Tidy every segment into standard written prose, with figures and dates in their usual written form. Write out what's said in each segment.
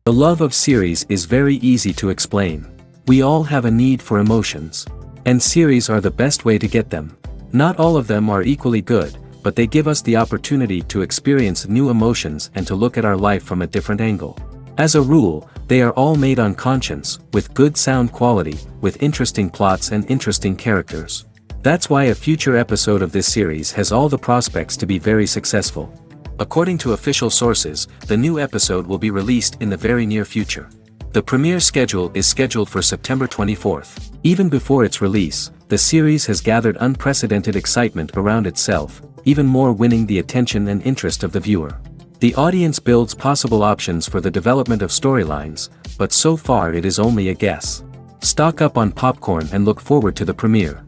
The love of series is very easy to explain. We all have a need for emotions. And series are the best way to get them. Not all of them are equally good, but they give us the opportunity to experience new emotions and to look at our life from a different angle. As a rule, they are all made on conscience, with good sound quality, with interesting plots and interesting characters. That's why a future episode of this series has all the prospects to be very successful. According to official sources, the new episode will be released in the very near future. The premiere schedule is scheduled for September 24th. Even before its release, the series has gathered unprecedented excitement around itself, even more winning the attention and interest of the viewer. The audience builds possible options for the development of storylines, but so far it is only a guess. Stock up on popcorn and look forward to the premiere.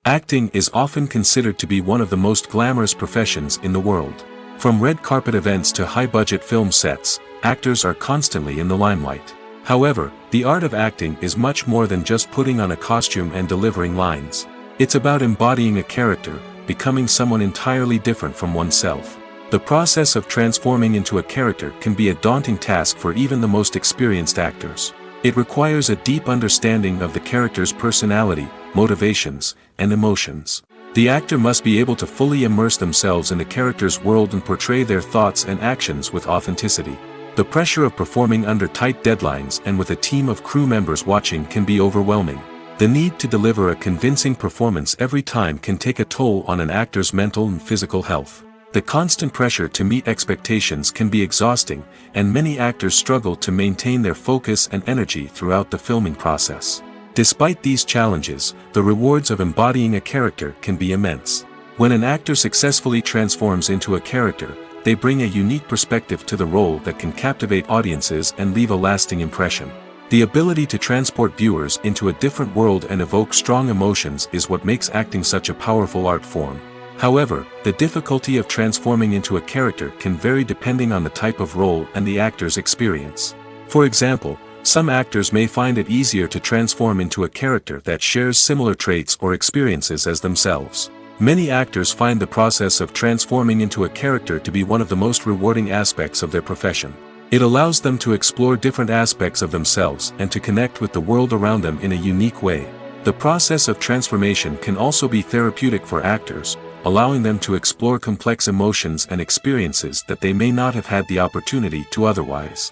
Acting is often considered to be one of the most glamorous professions in the world. From red carpet events to high-budget film sets, actors are constantly in the limelight. However, the art of acting is much more than just putting on a costume and delivering lines. It's about embodying a character, becoming someone entirely different from oneself. The process of transforming into a character can be a daunting task for even the most experienced actors. It requires a deep understanding of the character's personality, motivations, and emotions. The actor must be able to fully immerse themselves in the character's world and portray their thoughts and actions with authenticity. The pressure of performing under tight deadlines and with a team of crew members watching can be overwhelming. The need to deliver a convincing performance every time can take a toll on an actor's mental and physical health. The constant pressure to meet expectations can be exhausting, and many actors struggle to maintain their focus and energy throughout the filming process. Despite these challenges, the rewards of embodying a character can be immense. When an actor successfully transforms into a character, they bring a unique perspective to the role that can captivate audiences and leave a lasting impression. The ability to transport viewers into a different world and evoke strong emotions is what makes acting such a powerful art form. However, the difficulty of transforming into a character can vary depending on the type of role and the actor's experience. For example, some actors may find it easier to transform into a character that shares similar traits or experiences as themselves. Many actors find the process of transforming into a character to be one of the most rewarding aspects of their profession. It allows them to explore different aspects of themselves and to connect with the world around them in a unique way. The process of transformation can also be therapeutic for actors, allowing them to explore complex emotions and experiences that they may not have had the opportunity to otherwise.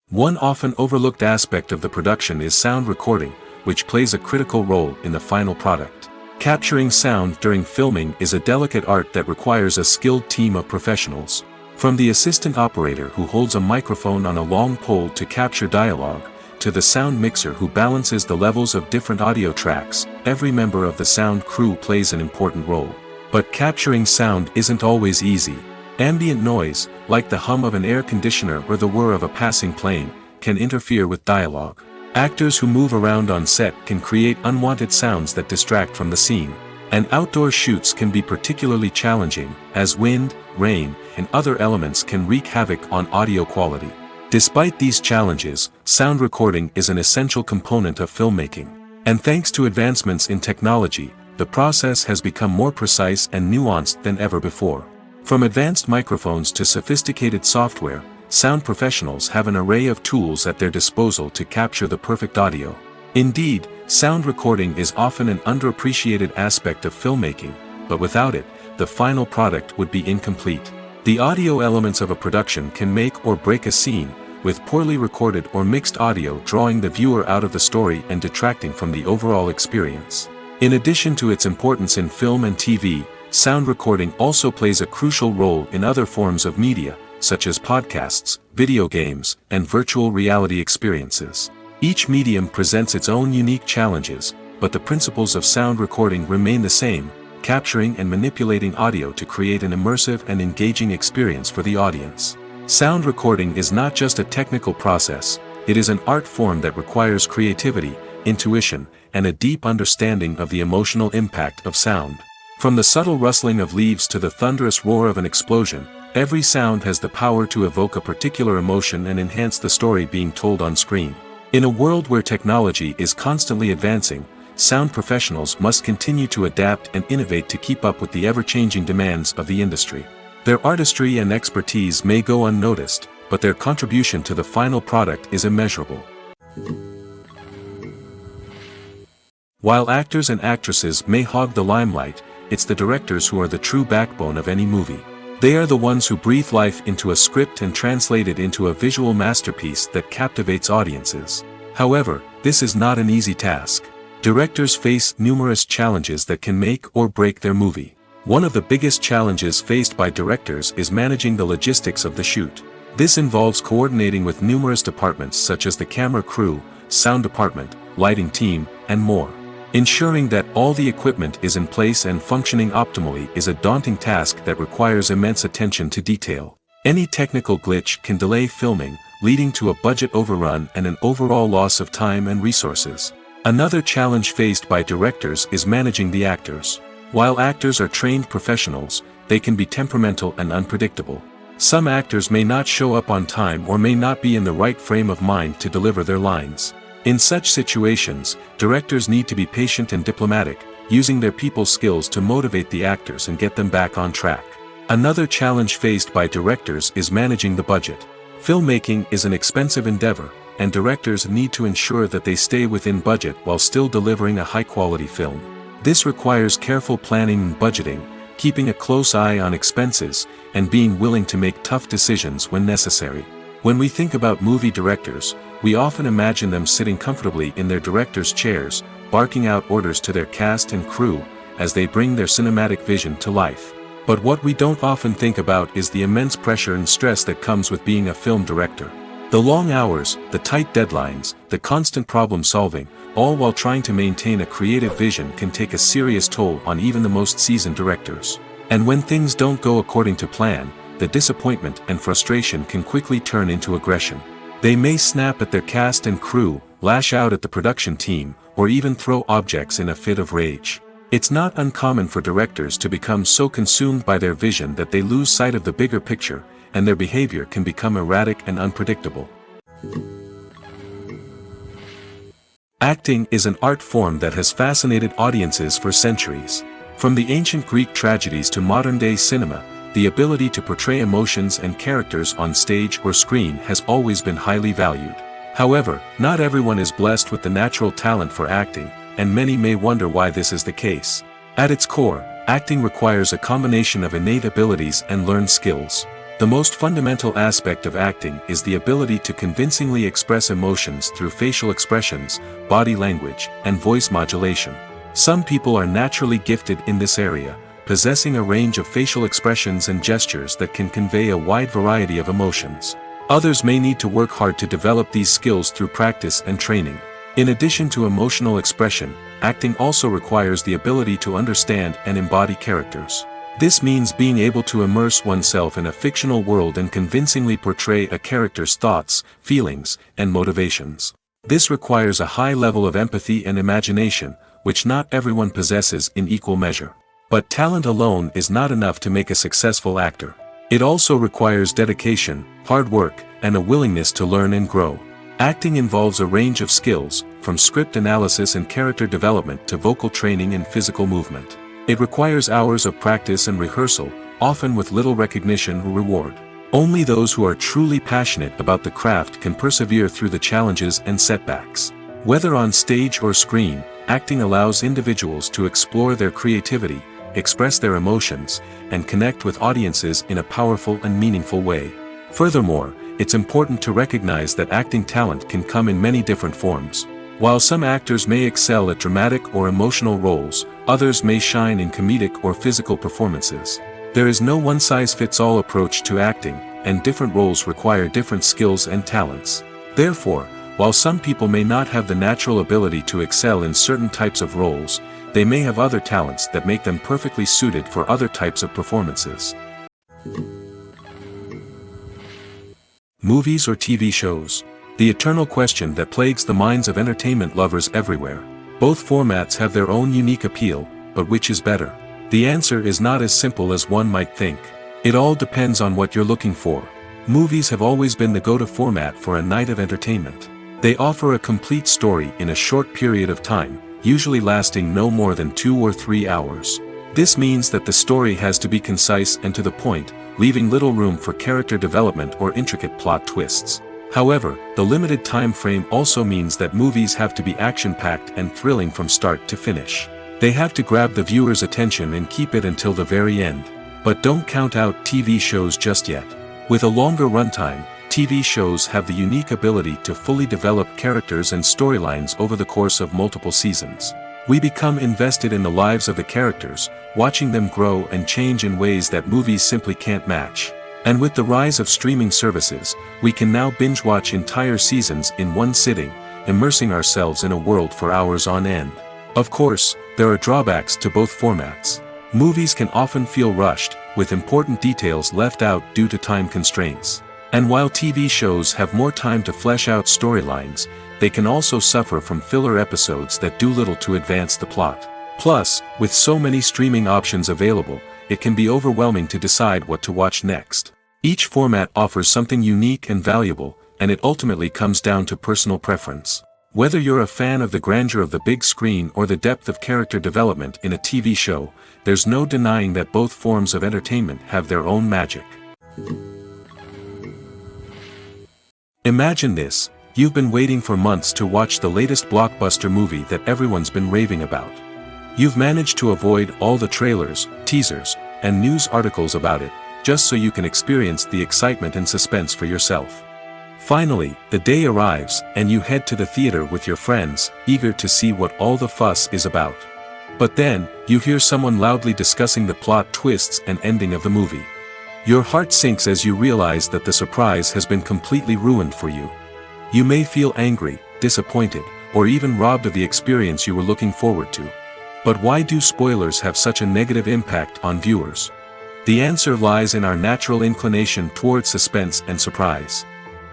One often overlooked aspect of the production is sound recording, which plays a critical role in the final product. Capturing sound during filming is a delicate art that requires a skilled team of professionals. From the assistant operator who holds a microphone on a long pole to capture dialogue, to the sound mixer who balances the levels of different audio tracks, every member of the sound crew plays an important role. But capturing sound isn't always easy. Ambient noise, like the hum of an air conditioner or the whir of a passing plane, can interfere with dialogue. Actors who move around on set can create unwanted sounds that distract from the scene. And outdoor shoots can be particularly challenging, as wind, rain, and other elements can wreak havoc on audio quality. Despite these challenges, sound recording is an essential component of filmmaking. And thanks to advancements in technology, the process has become more precise and nuanced than ever before. From advanced microphones to sophisticated software, sound professionals have an array of tools at their disposal to capture the perfect audio. Indeed, sound recording is often an underappreciated aspect of filmmaking, but without it, the final product would be incomplete. The audio elements of a production can make or break a scene, with poorly recorded or mixed audio drawing the viewer out of the story and detracting from the overall experience. In addition to its importance in film and TV, sound recording also plays a crucial role in other forms of media, such as podcasts, video games, and virtual reality experiences. Each medium presents its own unique challenges, but the principles of sound recording remain the same, capturing and manipulating audio to create an immersive and engaging experience for the audience. Sound recording is not just a technical process, it is an art form that requires creativity, intuition, and a deep understanding of the emotional impact of sound. From the subtle rustling of leaves to the thunderous roar of an explosion, every sound has the power to evoke a particular emotion and enhance the story being told on screen. In a world where technology is constantly advancing, sound professionals must continue to adapt and innovate to keep up with the ever-changing demands of the industry. Their artistry and expertise may go unnoticed, but their contribution to the final product is immeasurable. While actors and actresses may hog the limelight, it's the directors who are the true backbone of any movie. They are the ones who breathe life into a script and translate it into a visual masterpiece that captivates audiences. However, this is not an easy task. Directors face numerous challenges that can make or break their movie. One of the biggest challenges faced by directors is managing the logistics of the shoot. This involves coordinating with numerous departments such as the camera crew, sound department, lighting team, and more. Ensuring that all the equipment is in place and functioning optimally is a daunting task that requires immense attention to detail. Any technical glitch can delay filming, leading to a budget overrun and an overall loss of time and resources. Another challenge faced by directors is managing the actors. While actors are trained professionals, they can be temperamental and unpredictable. Some actors may not show up on time or may not be in the right frame of mind to deliver their lines. In such situations, directors need to be patient and diplomatic, using their people skills to motivate the actors and get them back on track. Another challenge faced by directors is managing the budget. Filmmaking is an expensive endeavor, and directors need to ensure that they stay within budget while still delivering a high-quality film. This requires careful planning and budgeting, keeping a close eye on expenses, and being willing to make tough decisions when necessary. When we think about movie directors, we often imagine them sitting comfortably in their director's chairs, barking out orders to their cast and crew, as they bring their cinematic vision to life. But what we don't often think about is the immense pressure and stress that comes with being a film director. The long hours, the tight deadlines, the constant problem solving, all while trying to maintain a creative vision can take a serious toll on even the most seasoned directors. And when things don't go according to plan, the disappointment and frustration can quickly turn into aggression. They may snap at their cast and crew, lash out at the production team, or even throw objects in a fit of rage. It's not uncommon for directors to become so consumed by their vision that they lose sight of the bigger picture, and their behavior can become erratic and unpredictable. Acting is an art form that has fascinated audiences for centuries. From the ancient Greek tragedies to modern-day cinema, the ability to portray emotions and characters on stage or screen has always been highly valued. However, not everyone is blessed with the natural talent for acting, and many may wonder why this is the case. At its core, acting requires a combination of innate abilities and learned skills. The most fundamental aspect of acting is the ability to convincingly express emotions through facial expressions, body language, and voice modulation. Some people are naturally gifted in this area, possessing a range of facial expressions and gestures that can convey a wide variety of emotions. Others may need to work hard to develop these skills through practice and training. In addition to emotional expression, acting also requires the ability to understand and embody characters. This means being able to immerse oneself in a fictional world and convincingly portray a character's thoughts, feelings, and motivations. This requires a high level of empathy and imagination, which not everyone possesses in equal measure. But talent alone is not enough to make a successful actor. It also requires dedication, hard work, and a willingness to learn and grow. Acting involves a range of skills, from script analysis and character development to vocal training and physical movement. It requires hours of practice and rehearsal, often with little recognition or reward. Only those who are truly passionate about the craft can persevere through the challenges and setbacks. Whether on stage or screen, acting allows individuals to explore their creativity, express their emotions, and connect with audiences in a powerful and meaningful way. Furthermore, it's important to recognize that acting talent can come in many different forms. While some actors may excel at dramatic or emotional roles, others may shine in comedic or physical performances. There is no one-size-fits-all approach to acting, and different roles require different skills and talents. Therefore, while some people may not have the natural ability to excel in certain types of roles, they may have other talents that make them perfectly suited for other types of performances. Movies or TV shows? The eternal question that plagues the minds of entertainment lovers everywhere. Both formats have their own unique appeal, but which is better? The answer is not as simple as one might think. It all depends on what you're looking for. Movies have always been the go-to format for a night of entertainment. They offer a complete story in a short period of time, usually lasting no more than 2 or 3 hours. This means that the story has to be concise and to the point, leaving little room for character development or intricate plot twists. However, the limited time frame also means that movies have to be action-packed and thrilling from start to finish. They have to grab the viewer's attention and keep it until the very end. But don't count out TV shows just yet. With a longer runtime, TV shows have the unique ability to fully develop characters and storylines over the course of multiple seasons. We become invested in the lives of the characters, watching them grow and change in ways that movies simply can't match. And with the rise of streaming services, we can now binge-watch entire seasons in one sitting, immersing ourselves in a world for hours on end. Of course, there are drawbacks to both formats. Movies can often feel rushed, with important details left out due to time constraints. And while TV shows have more time to flesh out storylines, they can also suffer from filler episodes that do little to advance the plot. Plus, with so many streaming options available, it can be overwhelming to decide what to watch next. Each format offers something unique and valuable, and it ultimately comes down to personal preference. Whether you're a fan of the grandeur of the big screen or the depth of character development in a TV show, there's no denying that both forms of entertainment have their own magic. Imagine this: you've been waiting for months to watch the latest blockbuster movie that everyone's been raving about. You've managed to avoid all the trailers, teasers, and news articles about it, just so you can experience the excitement and suspense for yourself. Finally, the day arrives, and you head to the theater with your friends, eager to see what all the fuss is about. But then, you hear someone loudly discussing the plot twists and ending of the movie. Your heart sinks as you realize that the surprise has been completely ruined for you. You may feel angry, disappointed, or even robbed of the experience you were looking forward to. But why do spoilers have such a negative impact on viewers? The answer lies in our natural inclination towards suspense and surprise.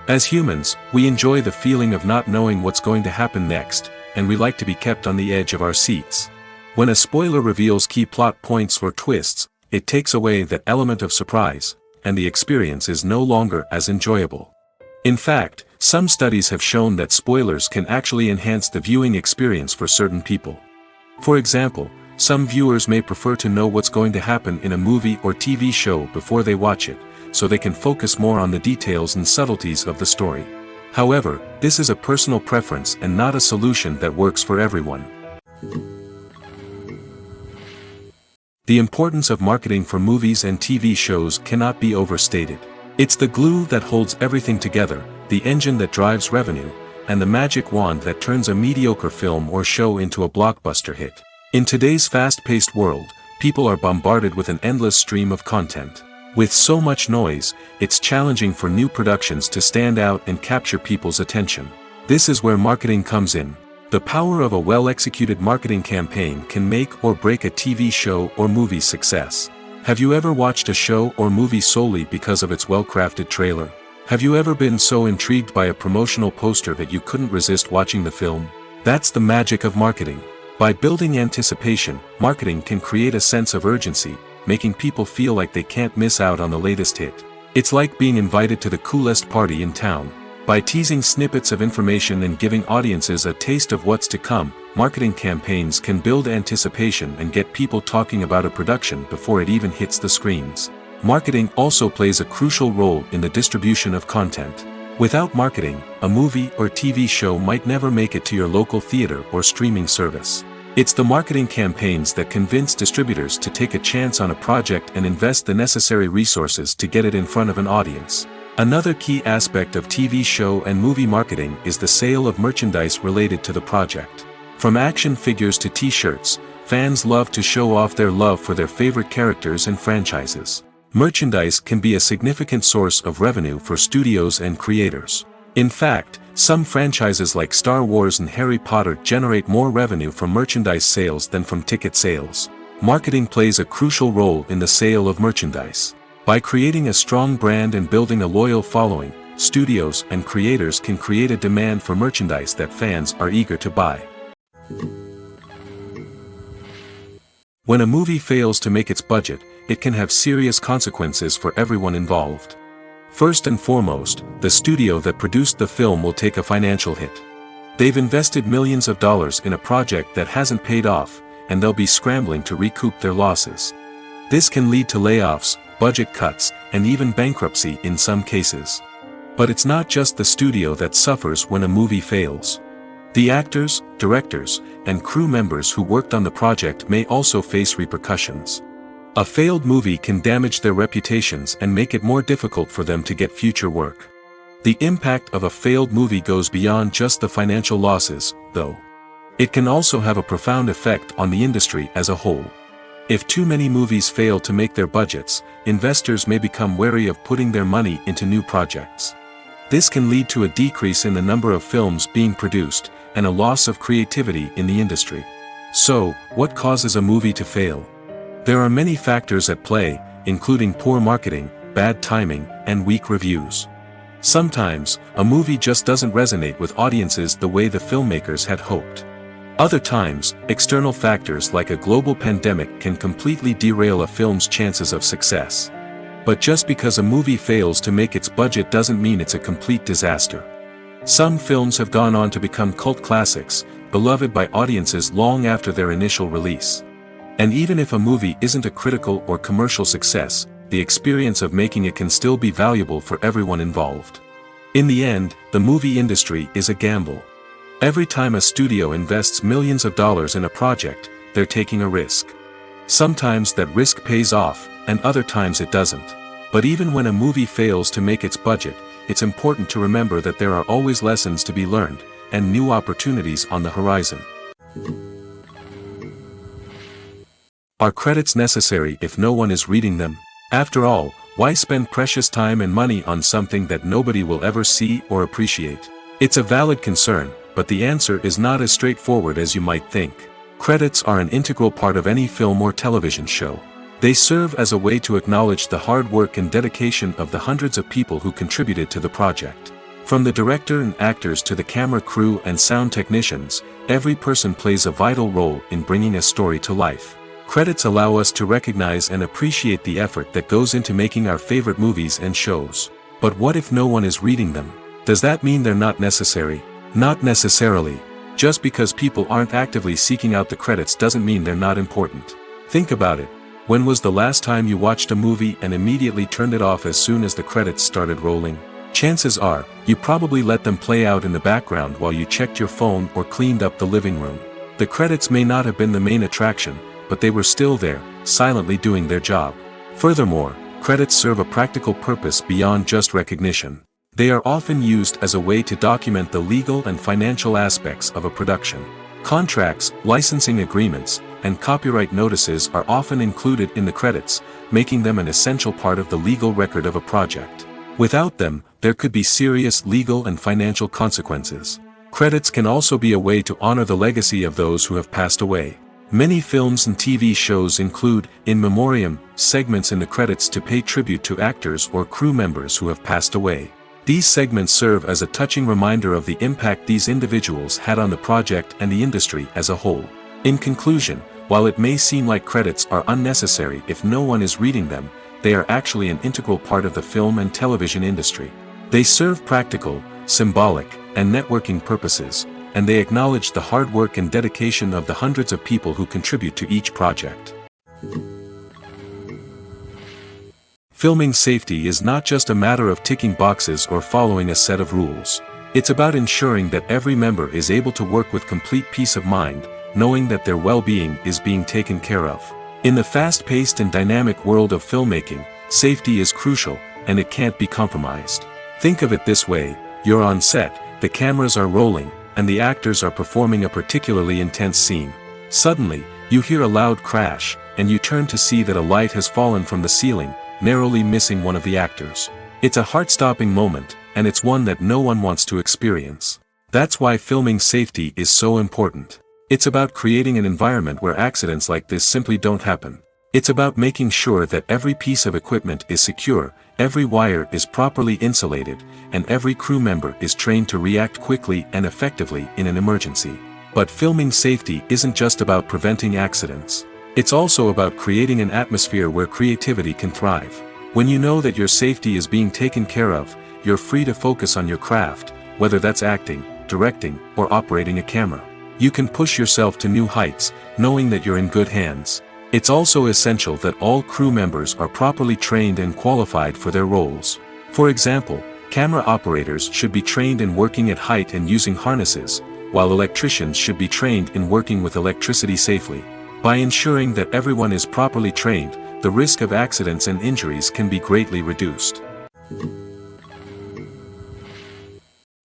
As humans, we enjoy the feeling of not knowing what's going to happen next, and we like to be kept on the edge of our seats. When a spoiler reveals key plot points or twists, it takes away that element of surprise, and the experience is no longer as enjoyable. In fact, some studies have shown that spoilers can actually enhance the viewing experience for certain people. For example, some viewers may prefer to know what's going to happen in a movie or TV show before they watch it, so they can focus more on the details and subtleties of the story. However, this is a personal preference and not a solution that works for everyone. The importance of marketing for movies and TV shows cannot be overstated. It's the glue that holds everything together, the engine that drives revenue, and the magic wand that turns a mediocre film or show into a blockbuster hit. In today's fast-paced world, people are bombarded with an endless stream of content. With so much noise, it's challenging for new productions to stand out and capture people's attention. This is where marketing comes in. The power of a well-executed marketing campaign can make or break a TV show or movie's success. Have you ever watched a show or movie solely because of its well-crafted trailer? Have you ever been so intrigued by a promotional poster that you couldn't resist watching the film? That's the magic of marketing. By building anticipation, marketing can create a sense of urgency, making people feel like they can't miss out on the latest hit. It's like being invited to the coolest party in town. By teasing snippets of information and giving audiences a taste of what's to come, marketing campaigns can build anticipation and get people talking about a production before it even hits the screens. Marketing also plays a crucial role in the distribution of content. Without marketing, a movie or TV show might never make it to your local theater or streaming service. It's the marketing campaigns that convince distributors to take a chance on a project and invest the necessary resources to get it in front of an audience. Another key aspect of TV show and movie marketing is the sale of merchandise related to the project. From action figures to t-shirts, fans love to show off their love for their favorite characters and franchises. Merchandise can be a significant source of revenue for studios and creators. In fact, some franchises like Star Wars and Harry Potter generate more revenue from merchandise sales than from ticket sales. Marketing plays a crucial role in the sale of merchandise. By creating a strong brand and building a loyal following, studios and creators can create a demand for merchandise that fans are eager to buy. When a movie fails to make its budget, it can have serious consequences for everyone involved. First and foremost, the studio that produced the film will take a financial hit. They've invested millions of dollars in a project that hasn't paid off, and they'll be scrambling to recoup their losses. This can lead to layoffs, budget cuts, and even bankruptcy in some cases. But it's not just the studio that suffers when a movie fails. The actors, directors, and crew members who worked on the project may also face repercussions. A failed movie can damage their reputations and make it more difficult for them to get future work. The impact of a failed movie goes beyond just the financial losses, though. It can also have a profound effect on the industry as a whole. If too many movies fail to make their budgets, investors may become wary of putting their money into new projects. This can lead to a decrease in the number of films being produced, and a loss of creativity in the industry. So, what causes a movie to fail? There are many factors at play, including poor marketing, bad timing, and weak reviews. Sometimes, a movie just doesn't resonate with audiences the way the filmmakers had hoped. Other times, external factors like a global pandemic can completely derail a film's chances of success. But just because a movie fails to make its budget doesn't mean it's a complete disaster. Some films have gone on to become cult classics, beloved by audiences long after their initial release. And even if a movie isn't a critical or commercial success, the experience of making it can still be valuable for everyone involved. In the end, the movie industry is a gamble. Every time a studio invests millions of dollars in a project, they're taking a risk. Sometimes that risk pays off, and other times it doesn't. But even when a movie fails to make its budget, it's important to remember that there are always lessons to be learned, and new opportunities on the horizon. Are credits necessary if no one is reading them? After all, why spend precious time and money on something that nobody will ever see or appreciate? It's a valid concern, but the answer is not as straightforward as you might think. Credits are an integral part of any film or television show. They serve as a way to acknowledge the hard work and dedication of the hundreds of people who contributed to the project. From the director and actors to the camera crew and sound technicians, every person plays a vital role in bringing a story to life. Credits allow us to recognize and appreciate the effort that goes into making our favorite movies and shows. But what if no one is reading them? Does that mean they're not necessary? Not necessarily. Just because people aren't actively seeking out the credits doesn't mean they're not important. Think about it. When was the last time you watched a movie and immediately turned it off as soon as the credits started rolling? Chances are, you probably let them play out in the background while you checked your phone or cleaned up the living room. The credits may not have been the main attraction, but they were still there, silently doing their job. Furthermore, credits serve a practical purpose beyond just recognition. They are often used as a way to document the legal and financial aspects of a production. Contracts, licensing agreements, and copyright notices are often included in the credits, making them an essential part of the legal record of a project. Without them, there could be serious legal and financial consequences. Credits can also be a way to honor the legacy of those who have passed away. Many films and TV shows include, in memoriam, segments in the credits to pay tribute to actors or crew members who have passed away. These segments serve as a touching reminder of the impact these individuals had on the project and the industry as a whole. In conclusion, while it may seem like credits are unnecessary if no one is reading them, they are actually an integral part of the film and television industry. They serve practical, symbolic, and networking purposes, and they acknowledge the hard work and dedication of the hundreds of people who contribute to each project. Filming safety is not just a matter of ticking boxes or following a set of rules. It's about ensuring that every member is able to work with complete peace of mind, knowing that their well-being is being taken care of. In the fast-paced and dynamic world of filmmaking, safety is crucial, and it can't be compromised. Think of it this way: you're on set, the cameras are rolling, and the actors are performing a particularly intense scene. Suddenly, you hear a loud crash, and you turn to see that a light has fallen from the ceiling, narrowly missing one of the actors. It's a heart-stopping moment, and it's one that no one wants to experience. That's why filming safety is so important. It's about creating an environment where accidents like this simply don't happen. It's about making sure that every piece of equipment is secure, every wire is properly insulated, and every crew member is trained to react quickly and effectively in an emergency. But filming safety isn't just about preventing accidents. It's also about creating an atmosphere where creativity can thrive. When you know that your safety is being taken care of, you're free to focus on your craft, whether that's acting, directing, or operating a camera. You can push yourself to new heights, knowing that you're in good hands. It's also essential that all crew members are properly trained and qualified for their roles. For example, camera operators should be trained in working at height and using harnesses, while electricians should be trained in working with electricity safely. By ensuring that everyone is properly trained, the risk of accidents and injuries can be greatly reduced.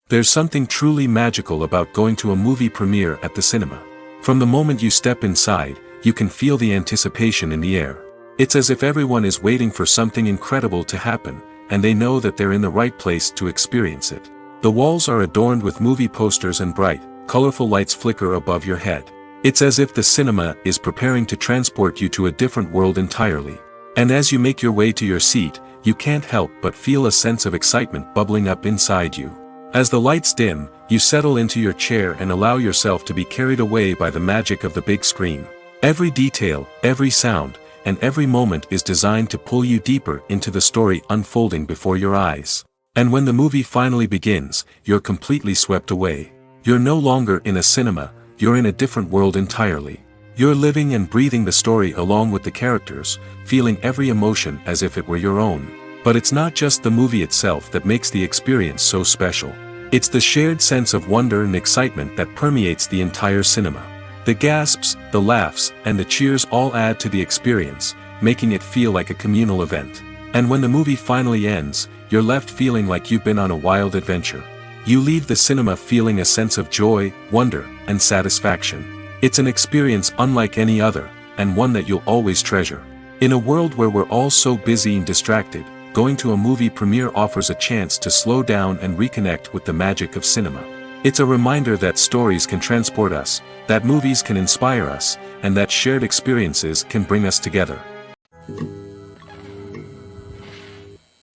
There's something truly magical about going to a movie premiere at the cinema. From the moment you step inside, you can feel the anticipation in the air. It's as if everyone is waiting for something incredible to happen, and they know that they're in the right place to experience it. The walls are adorned with movie posters and bright, colorful lights flicker above your head. It's as if the cinema is preparing to transport you to a different world entirely. And as you make your way to your seat, you can't help but feel a sense of excitement bubbling up inside you. As the lights dim, you settle into your chair and allow yourself to be carried away by the magic of the big screen. Every detail, every sound, and every moment is designed to pull you deeper into the story unfolding before your eyes. And when the movie finally begins, you're completely swept away. You're no longer in a cinema, you're in a different world entirely. You're living and breathing the story along with the characters, feeling every emotion as if it were your own. But it's not just the movie itself that makes the experience so special. It's the shared sense of wonder and excitement that permeates the entire cinema. The gasps, the laughs, and the cheers all add to the experience, making it feel like a communal event. And when the movie finally ends, you're left feeling like you've been on a wild adventure. You leave the cinema feeling a sense of joy, wonder, and satisfaction. It's an experience unlike any other, and one that you'll always treasure. In a world where we're all so busy and distracted, going to a movie premiere offers a chance to slow down and reconnect with the magic of cinema. It's a reminder that stories can transport us, that movies can inspire us, and that shared experiences can bring us together.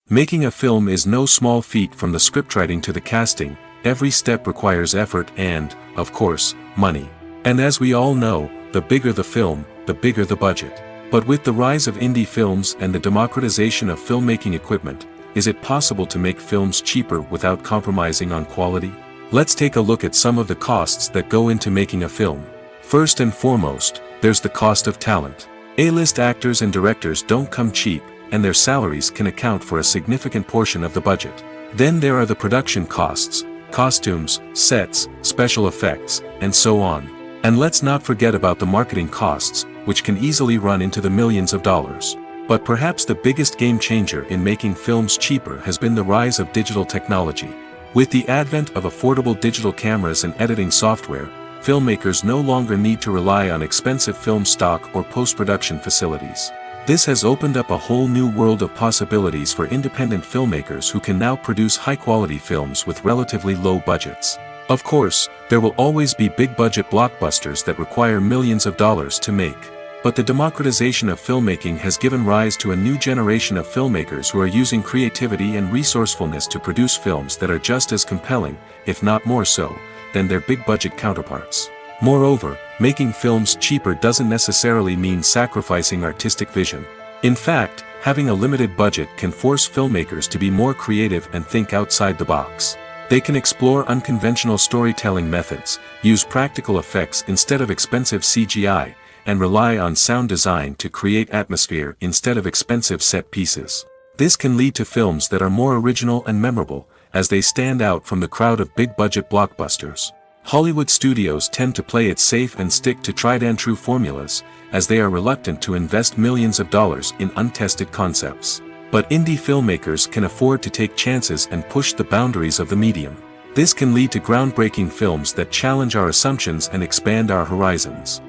Making a film is no small feat. From the scriptwriting to the casting, every step requires effort and, of course, money. And as we all know, the bigger the film, the bigger the budget. But with the rise of indie films and the democratization of filmmaking equipment, is it possible to make films cheaper without compromising on quality? Let's take a look at some of the costs that go into making a film. First and foremost, there's the cost of talent. A-list actors and directors don't come cheap, and their salaries can account for a significant portion of the budget. Then there are the production costs, costumes, sets, special effects, and so on. And let's not forget about the marketing costs, which can easily run into the millions of dollars. But perhaps the biggest game changer in making films cheaper has been the rise of digital technology. With the advent of affordable digital cameras and editing software, filmmakers no longer need to rely on expensive film stock or post-production facilities. This has opened up a whole new world of possibilities for independent filmmakers who can now produce high-quality films with relatively low budgets. Of course, there will always be big-budget blockbusters that require millions of dollars to make. But the democratization of filmmaking has given rise to a new generation of filmmakers who are using creativity and resourcefulness to produce films that are just as compelling, if not more so, than their big-budget counterparts. Moreover, making films cheaper doesn't necessarily mean sacrificing artistic vision. In fact, having a limited budget can force filmmakers to be more creative and think outside the box. They can explore unconventional storytelling methods, use practical effects instead of expensive CGI, and rely on sound design to create atmosphere instead of expensive set pieces. This can lead to films that are more original and memorable, as they stand out from the crowd of big-budget blockbusters. Hollywood studios tend to play it safe and stick to tried-and-true formulas, as they are reluctant to invest millions of dollars in untested concepts. But indie filmmakers can afford to take chances and push the boundaries of the medium. This can lead to groundbreaking films that challenge our assumptions and expand our horizons.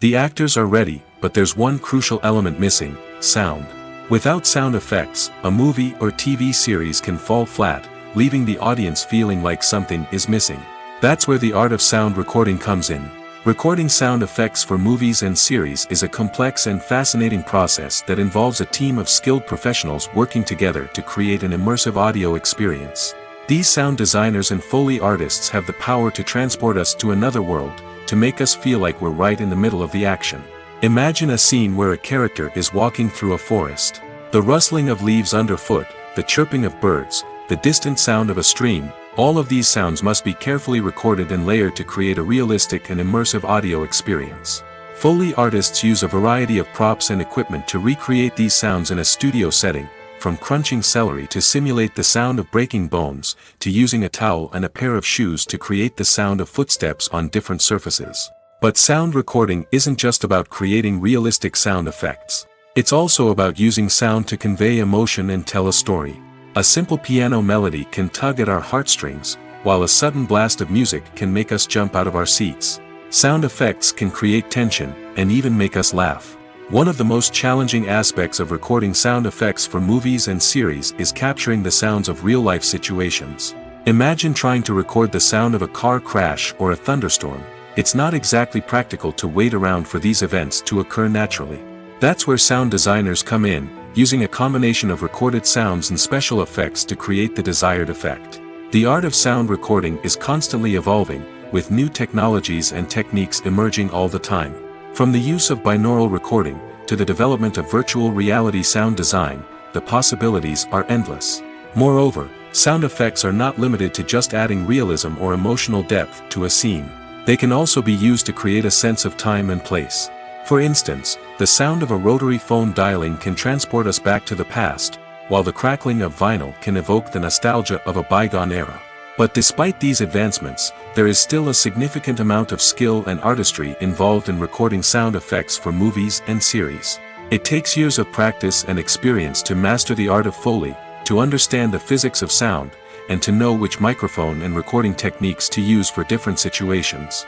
The actors are ready, but there's one crucial element missing: sound. Without sound effects, a movie or TV series can fall flat, leaving the audience feeling like something is missing. That's where the art of sound recording comes in. Recording sound effects for movies and series is a complex and fascinating process that involves a team of skilled professionals working together to create an immersive audio experience. These sound designers and Foley artists have the power to transport us to another world, to make us feel like we're right in the middle of the action. Imagine a scene where a character is walking through a forest. The rustling of leaves underfoot, the chirping of birds, the distant sound of a stream. All of these sounds must be carefully recorded and layered to create a realistic and immersive audio experience. Foley artists use a variety of props and equipment to recreate these sounds in a studio setting, from crunching celery to simulate the sound of breaking bones, to using a towel and a pair of shoes to create the sound of footsteps on different surfaces. But sound recording isn't just about creating realistic sound effects. It's also about using sound to convey emotion and tell a story. A simple piano melody can tug at our heartstrings, while a sudden blast of music can make us jump out of our seats. Sound effects can create tension, and even make us laugh. One of the most challenging aspects of recording sound effects for movies and series is capturing the sounds of real-life situations. Imagine trying to record the sound of a car crash or a thunderstorm. It's not exactly practical to wait around for these events to occur naturally. That's where sound designers come in, using a combination of recorded sounds and special effects to create the desired effect. The art of sound recording is constantly evolving, with new technologies and techniques emerging all the time. From the use of binaural recording, to the development of virtual reality sound design, the possibilities are endless. Moreover, sound effects are not limited to just adding realism or emotional depth to a scene. They can also be used to create a sense of time and place. For instance, the sound of a rotary phone dialing can transport us back to the past, while the crackling of vinyl can evoke the nostalgia of a bygone era. But despite these advancements, there is still a significant amount of skill and artistry involved in recording sound effects for movies and series. It takes years of practice and experience to master the art of Foley, to understand the physics of sound, and to know which microphone and recording techniques to use for different situations.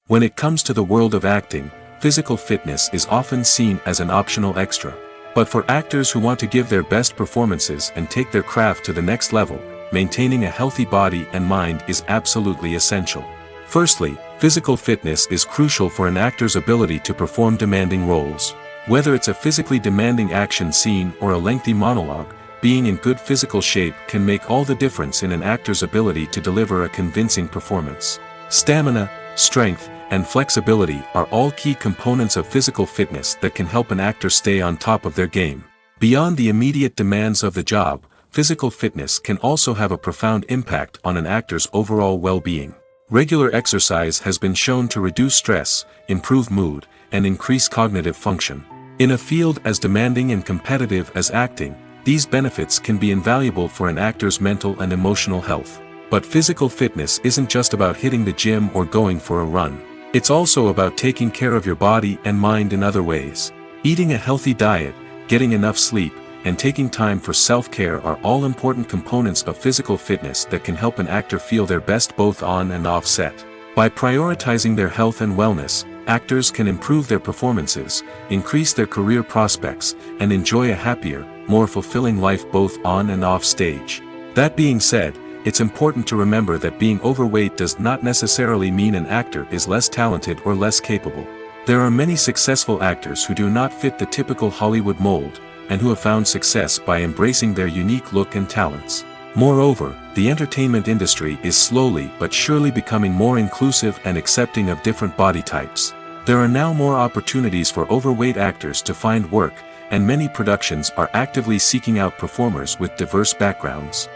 When it comes to the world of acting, physical fitness is often seen as an optional extra. But for actors who want to give their best performances and take their craft to the next level, maintaining a healthy body and mind is absolutely essential. Firstly, physical fitness is crucial for an actor's ability to perform demanding roles. Whether it's a physically demanding action scene or a lengthy monologue, being in good physical shape can make all the difference in an actor's ability to deliver a convincing performance. Stamina, strength, and flexibility are all key components of physical fitness that can help an actor stay on top of their game. Beyond the immediate demands of the job, physical fitness can also have a profound impact on an actor's overall well-being. Regular exercise has been shown to reduce stress, improve mood, and increase cognitive function. In a field as demanding and competitive as acting, these benefits can be invaluable for an actor's mental and emotional health. But physical fitness isn't just about hitting the gym or going for a run. It's also about taking care of your body and mind in other ways. Eating a healthy diet, getting enough sleep, and taking time for self-care are all important components of physical fitness that can help an actor feel their best both on and off set. By prioritizing their health and wellness, actors can improve their performances, increase their career prospects, and enjoy a happier, more fulfilling life both on and off stage. That being said, it's important to remember that being overweight does not necessarily mean an actor is less talented or less capable. There are many successful actors who do not fit the typical Hollywood mold, and who have found success by embracing their unique look and talents. Moreover, the entertainment industry is slowly but surely becoming more inclusive and accepting of different body types. There are now more opportunities for overweight actors to find work, and many productions are actively seeking out performers with diverse backgrounds.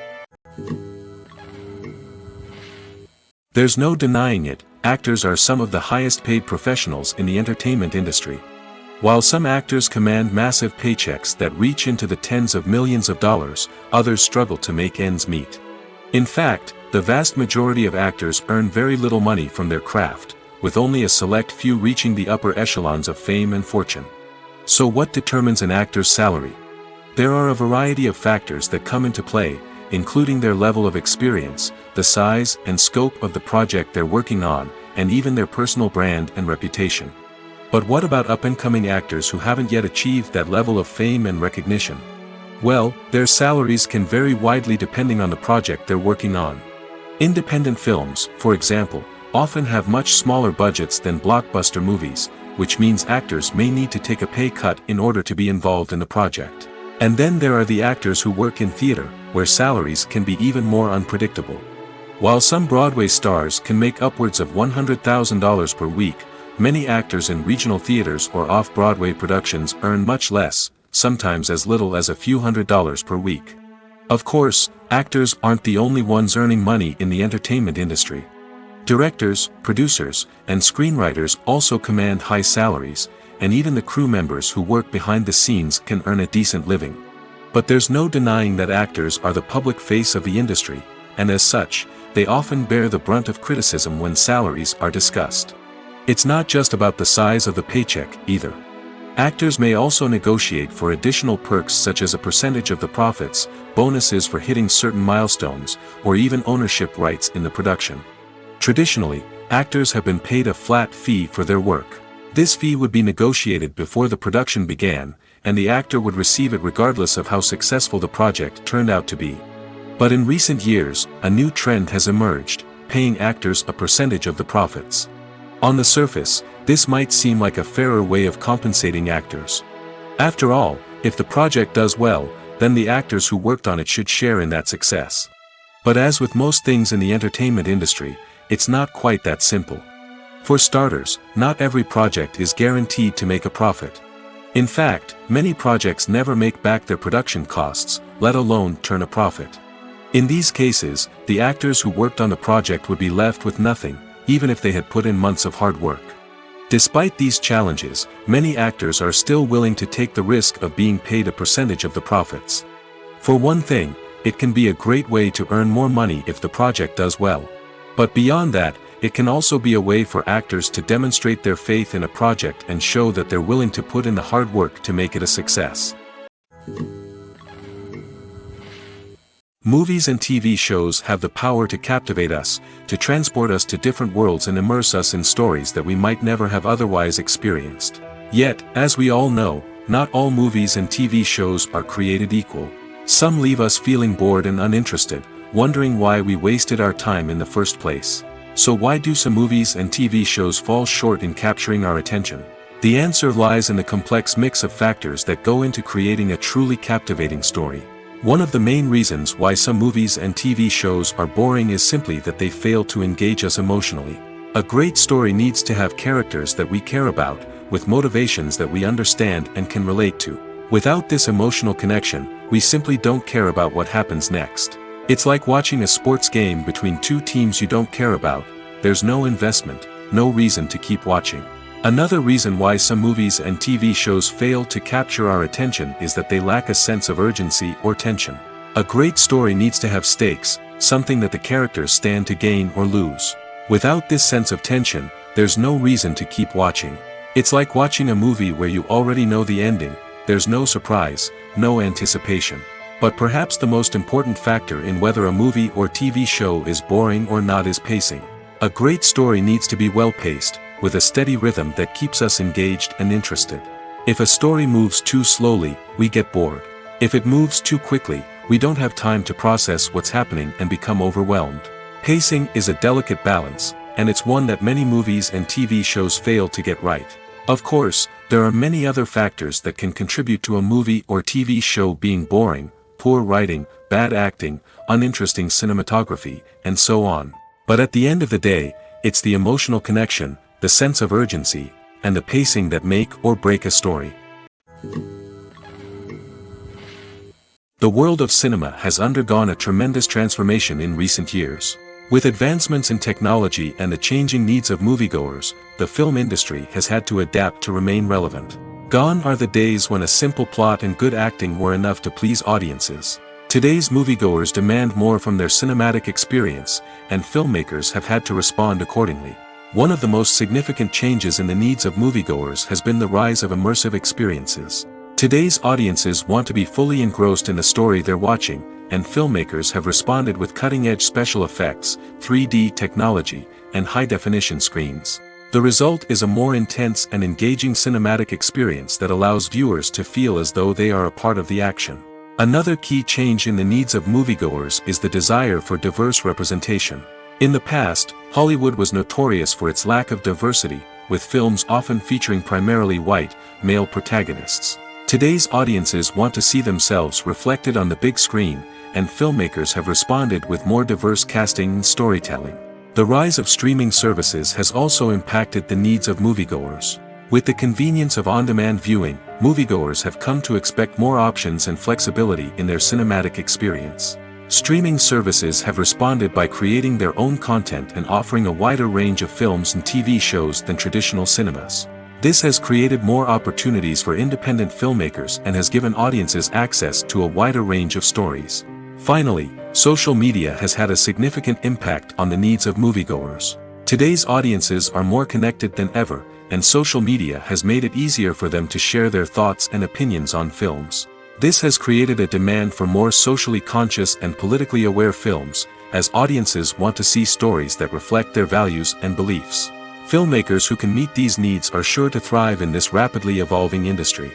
There's no denying it, actors are some of the highest paid professionals in the entertainment industry. While some actors command massive paychecks that reach into the tens of millions of dollars, others struggle to make ends meet. In fact, the vast majority of actors earn very little money from their craft, with only a select few reaching the upper echelons of fame and fortune. So what determines an actor's salary? There are a variety of factors that come into play, including their level of experience, the size and scope of the project they're working on, and even their personal brand and reputation. But what about up-and-coming actors who haven't yet achieved that level of fame and recognition? Well, their salaries can vary widely depending on the project they're working on. Independent films, for example, often have much smaller budgets than blockbuster movies, which means actors may need to take a pay cut in order to be involved in the project. And then there are the actors who work in theater, where salaries can be even more unpredictable. While some Broadway stars can make upwards of $100,000 per week, many actors in regional theaters or off-Broadway productions earn much less, sometimes as little as a few $100s per week. Of course, actors aren't the only ones earning money in the entertainment industry. Directors, producers, and screenwriters also command high salaries, and even the crew members who work behind the scenes can earn a decent living. But there's no denying that actors are the public face of the industry, and as such, they often bear the brunt of criticism when salaries are discussed. It's not just about the size of the paycheck, either. Actors may also negotiate for additional perks such as a percentage of the profits, bonuses for hitting certain milestones, or even ownership rights in the production. Traditionally, actors have been paid a flat fee for their work. This fee would be negotiated before the production began, and the actor would receive it regardless of how successful the project turned out to be. But in recent years, a new trend has emerged, paying actors a percentage of the profits. On the surface, this might seem like a fairer way of compensating actors. After all, if the project does well, then the actors who worked on it should share in that success. But as with most things in the entertainment industry, it's not quite that simple. For starters, not every project is guaranteed to make a profit. In fact, many projects never make back their production costs, let alone turn a profit. In these cases, the actors who worked on the project would be left with nothing, even if they had put in months of hard work. Despite these challenges, many actors are still willing to take the risk of being paid a percentage of the profits. For one thing, it can be a great way to earn more money if the project does well. But beyond that, it can also be a way for actors to demonstrate their faith in a project and show that they're willing to put in the hard work to make it a success. Movies and TV shows have the power to captivate us, to transport us to different worlds and immerse us in stories that we might never have otherwise experienced. Yet, as we all know, not all movies and TV shows are created equal. Some leave us feeling bored and uninterested, wondering why we wasted our time in the first place. So why do some movies and TV shows fall short in capturing our attention? The answer lies in the complex mix of factors that go into creating a truly captivating story. One of the main reasons why some movies and TV shows are boring is simply that they fail to engage us emotionally. A great story needs to have characters that we care about, with motivations that we understand and can relate to. Without this emotional connection, we simply don't care about what happens next. It's like watching a sports game between two teams you don't care about. There's no investment, no reason to keep watching. Another reason why some movies and TV shows fail to capture our attention is that they lack a sense of urgency or tension. A great story needs to have stakes, something that the characters stand to gain or lose. Without this sense of tension, there's no reason to keep watching. It's like watching a movie where you already know the ending, there's no surprise, no anticipation. But perhaps the most important factor in whether a movie or TV show is boring or not is pacing. A great story needs to be well-paced, with a steady rhythm that keeps us engaged and interested. If a story moves too slowly, we get bored. If it moves too quickly, we don't have time to process what's happening and become overwhelmed. Pacing is a delicate balance, and it's one that many movies and TV shows fail to get right. Of course, there are many other factors that can contribute to a movie or TV show being boring: poor writing, bad acting, uninteresting cinematography, and so on. But at the end of the day, it's the emotional connection, the sense of urgency, and the pacing that make or break a story. The world of cinema has undergone a tremendous transformation in recent years. With advancements in technology and the changing needs of moviegoers, the film industry has had to adapt to remain relevant. Gone are the days when a simple plot and good acting were enough to please audiences. Today's moviegoers demand more from their cinematic experience, and filmmakers have had to respond accordingly. One of the most significant changes in the needs of moviegoers has been the rise of immersive experiences. Today's audiences want to be fully engrossed in the story they're watching, and filmmakers have responded with cutting-edge special effects, 3D technology, and high-definition screens. The result is a more intense and engaging cinematic experience that allows viewers to feel as though they are a part of the action. Another key change in the needs of moviegoers is the desire for diverse representation. In the past, Hollywood was notorious for its lack of diversity, with films often featuring primarily white, male protagonists. Today's audiences want to see themselves reflected on the big screen, and filmmakers have responded with more diverse casting and storytelling. The rise of streaming services has also impacted the needs of moviegoers. With the convenience of on-demand viewing, moviegoers have come to expect more options and flexibility in their cinematic experience. Streaming services have responded by creating their own content and offering a wider range of films and TV shows than traditional cinemas. This has created more opportunities for independent filmmakers and has given audiences access to a wider range of stories. Finally, social media has had a significant impact on the needs of moviegoers. Today's audiences are more connected than ever, and social media has made it easier for them to share their thoughts and opinions on films. This has created a demand for more socially conscious and politically aware films, as audiences want to see stories that reflect their values and beliefs. Filmmakers who can meet these needs are sure to thrive in this rapidly evolving industry.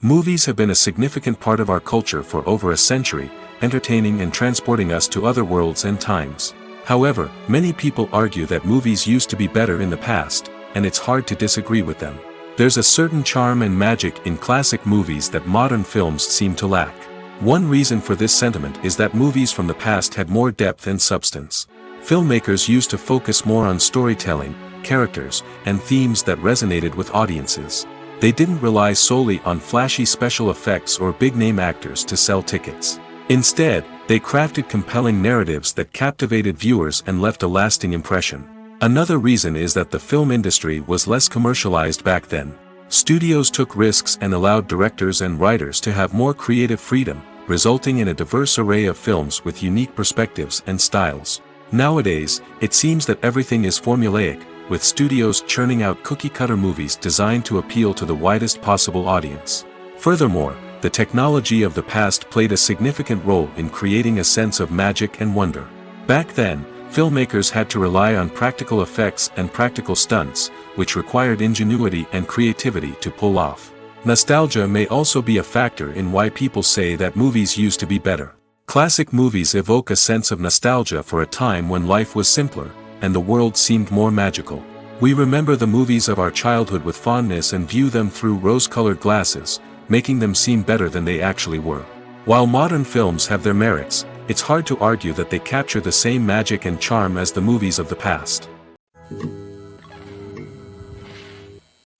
Movies have been a significant part of our culture for over a century, entertaining and transporting us to other worlds and times. However, many people argue that movies used to be better in the past, and it's hard to disagree with them. There's a certain charm and magic in classic movies that modern films seem to lack. One reason for this sentiment is that movies from the past had more depth and substance. Filmmakers used to focus more on storytelling, characters, and themes that resonated with audiences. They didn't rely solely on flashy special effects or big-name actors to sell tickets. Instead, they crafted compelling narratives that captivated viewers and left a lasting impression. Another reason is that the film industry was less commercialized back then. Studios took risks and allowed directors and writers to have more creative freedom, resulting in a diverse array of films with unique perspectives and styles. Nowadays, it seems that everything is formulaic, with studios churning out cookie-cutter movies designed to appeal to the widest possible audience. Furthermore, the technology of the past played a significant role in creating a sense of magic and wonder. Back then, filmmakers had to rely on practical effects and practical stunts, which required ingenuity and creativity to pull off. Nostalgia may also be a factor in why people say that movies used to be better. Classic movies evoke a sense of nostalgia for a time when life was simpler, and the world seemed more magical. We remember the movies of our childhood with fondness and view them through rose-colored glasses, making them seem better than they actually were. While modern films have their merits, it's hard to argue that they capture the same magic and charm as the movies of the past.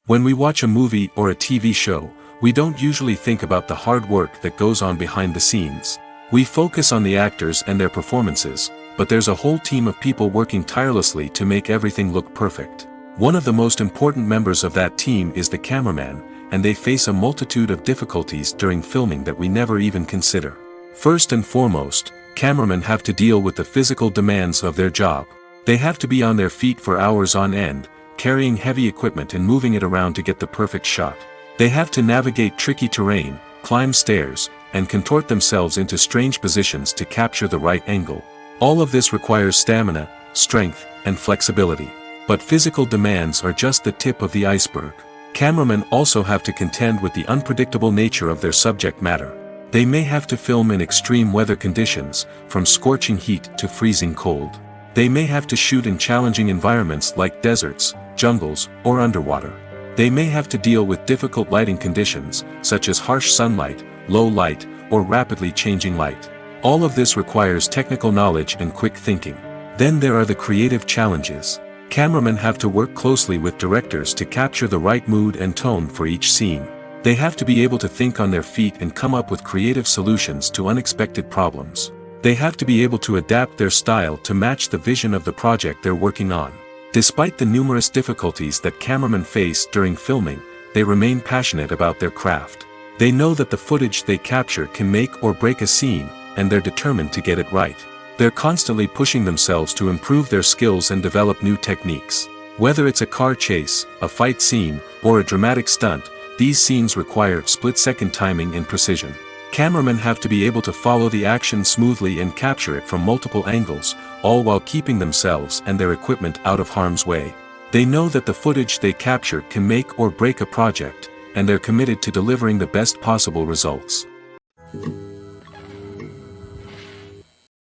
When we watch a movie or a TV show, we don't usually think about the hard work that goes on behind the scenes. We focus on the actors and their performances, but there's a whole team of people working tirelessly to make everything look perfect. One of the most important members of that team is the cameraman, and they face a multitude of difficulties during filming that we never even consider. First and foremost, cameramen have to deal with the physical demands of their job. They have to be on their feet for hours on end, carrying heavy equipment and moving it around to get the perfect shot. They have to navigate tricky terrain, climb stairs, and contort themselves into strange positions to capture the right angle. All of this requires stamina, strength, and flexibility. But physical demands are just the tip of the iceberg. Cameramen also have to contend with the unpredictable nature of their subject matter. They may have to film in extreme weather conditions, from scorching heat to freezing cold. They may have to shoot in challenging environments like deserts, jungles, or underwater. They may have to deal with difficult lighting conditions, such as harsh sunlight, low light, or rapidly changing light. All of this requires technical knowledge and quick thinking. Then there are the creative challenges. Cameramen have to work closely with directors to capture the right mood and tone for each scene. They have to be able to think on their feet and come up with creative solutions to unexpected problems. They have to be able to adapt their style to match the vision of the project they're working on. Despite the numerous difficulties that cameramen face during filming, they remain passionate about their craft. They know that the footage they capture can make or break a scene, and they're determined to get it right. They're constantly pushing themselves to improve their skills and develop new techniques. Whether it's a car chase, a fight scene, or a dramatic stunt, these scenes require split-second timing and precision. Cameramen have to be able to follow the action smoothly and capture it from multiple angles, all while keeping themselves and their equipment out of harm's way. They know that the footage they capture can make or break a project, and they're committed to delivering the best possible results.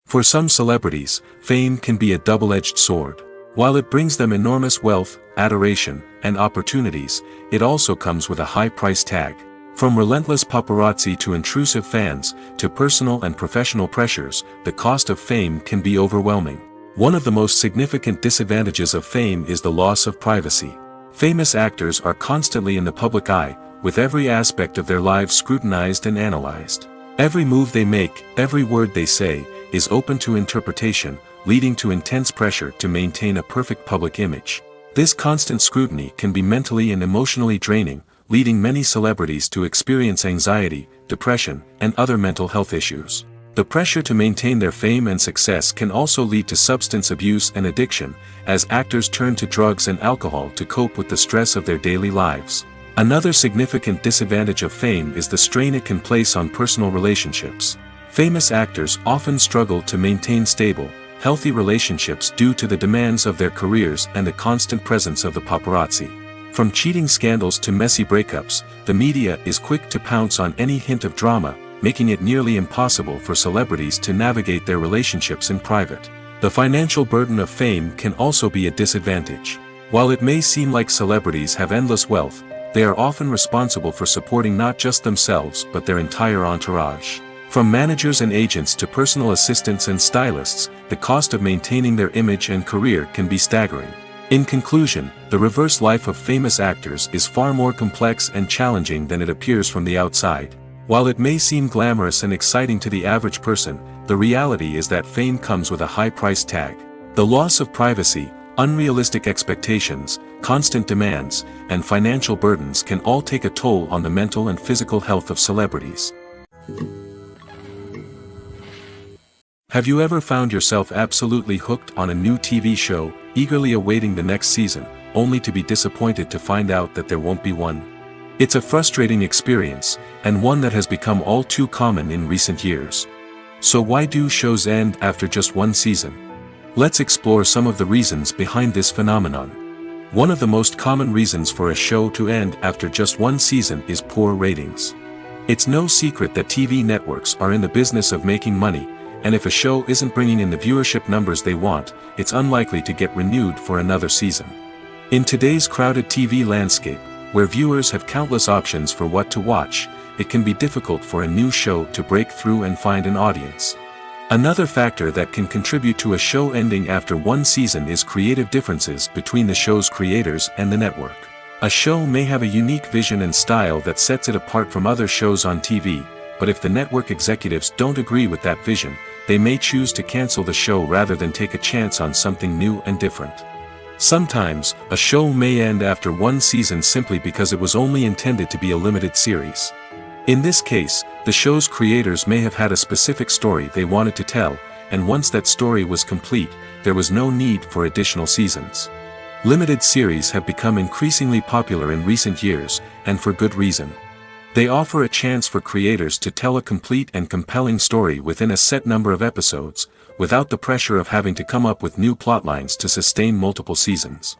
For some celebrities, fame can be a double-edged sword. While it brings them enormous wealth, adoration, and opportunities, it also comes with a high price tag. From relentless paparazzi to intrusive fans, to personal and professional pressures, the cost of fame can be overwhelming. One of the most significant disadvantages of fame is the loss of privacy. Famous actors are constantly in the public eye, with every aspect of their lives scrutinized and analyzed. Every move they make, every word they say, is open to interpretation, leading to intense pressure to maintain a perfect public image. This constant scrutiny can be mentally and emotionally draining, leading many celebrities to experience anxiety, depression, and other mental health issues. The pressure to maintain their fame and success can also lead to substance abuse and addiction, as actors turn to drugs and alcohol to cope with the stress of their daily lives. Another significant disadvantage of fame is the strain it can place on personal relationships. Famous actors often struggle to maintain stable, healthy relationships due to the demands of their careers and the constant presence of the paparazzi. From cheating scandals to messy breakups, the media is quick to pounce on any hint of drama, making it nearly impossible for celebrities to navigate their relationships in private. The financial burden of fame can also be a disadvantage. While it may seem like celebrities have endless wealth, they are often responsible for supporting not just themselves but their entire entourage. From managers and agents to personal assistants and stylists, the cost of maintaining their image and career can be staggering. In conclusion, the reverse life of famous actors is far more complex and challenging than it appears from the outside. While it may seem glamorous and exciting to the average person, the reality is that fame comes with a high price tag. The loss of privacy, unrealistic expectations, constant demands, and financial burdens can all take a toll on the mental and physical health of celebrities. Have you ever found yourself absolutely hooked on a new TV show, eagerly awaiting the next season, only to be disappointed to find out that there won't be one? It's a frustrating experience, and one that has become all too common in recent years. So why do shows end after just one season? Let's explore some of the reasons behind this phenomenon. One of the most common reasons for a show to end after just one season is poor ratings. It's no secret that TV networks are in the business of making money, and if a show isn't bringing in the viewership numbers they want, it's unlikely to get renewed for another season. In today's crowded TV landscape, where viewers have countless options for what to watch, it can be difficult for a new show to break through and find an audience. Another factor that can contribute to a show ending after one season is creative differences between the show's creators and the network. A show may have a unique vision and style that sets it apart from other shows on TV, but if the network executives don't agree with that vision, they may choose to cancel the show rather than take a chance on something new and different. Sometimes, a show may end after one season simply because it was only intended to be a limited series. In this case, the show's creators may have had a specific story they wanted to tell, and once that story was complete, there was no need for additional seasons. Limited series have become increasingly popular in recent years, and for good reason. They offer a chance for creators to tell a complete and compelling story within a set number of episodes, without the pressure of having to come up with new plotlines to sustain multiple seasons.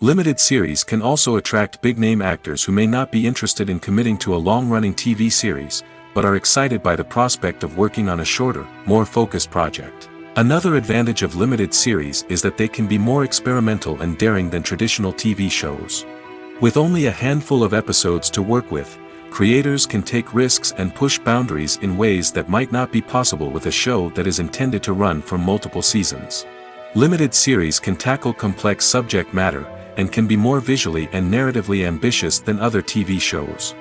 Limited series can also attract big-name actors who may not be interested in committing to a long-running TV series, but are excited by the prospect of working on a shorter, more focused project. Another advantage of limited series is that they can be more experimental and daring than traditional TV shows. With only a handful of episodes to work with, creators can take risks and push boundaries in ways that might not be possible with a show that is intended to run for multiple seasons. Limited series can tackle complex subject matter, and can be more visually and narratively ambitious than other TV shows.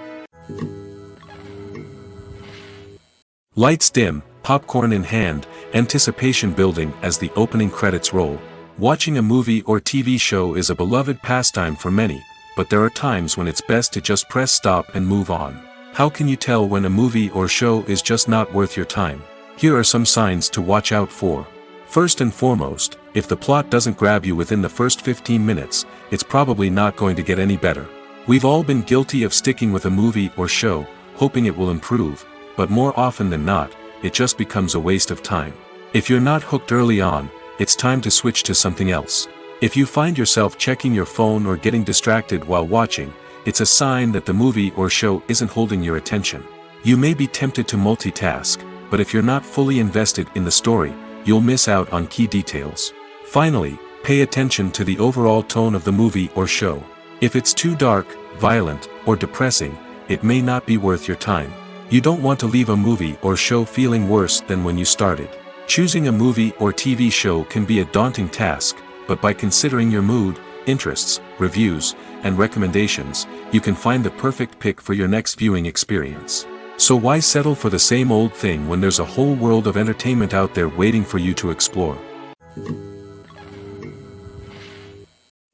Lights dim, popcorn in hand, anticipation building as the opening credits roll. Watching a movie or TV show is a beloved pastime for many, but there are times when it's best to just press stop and move on. How can you tell when a movie or show is just not worth your time? Here are some signs to watch out for. First and foremost, if the plot doesn't grab you within the first 15 minutes, it's probably not going to get any better. We've all been guilty of sticking with a movie or show, hoping it will improve, but more often than not, it just becomes a waste of time. If you're not hooked early on, it's time to switch to something else. If you find yourself checking your phone or getting distracted while watching, it's a sign that the movie or show isn't holding your attention. You may be tempted to multitask, but if you're not fully invested in the story, you'll miss out on key details. Finally, pay attention to the overall tone of the movie or show. If it's too dark, violent, or depressing, it may not be worth your time. You don't want to leave a movie or show feeling worse than when you started. Choosing a movie or TV show can be a daunting task, but by considering your mood, interests, reviews, and recommendations, you can find the perfect pick for your next viewing experience. So why settle for the same old thing when there's a whole world of entertainment out there waiting for you to explore?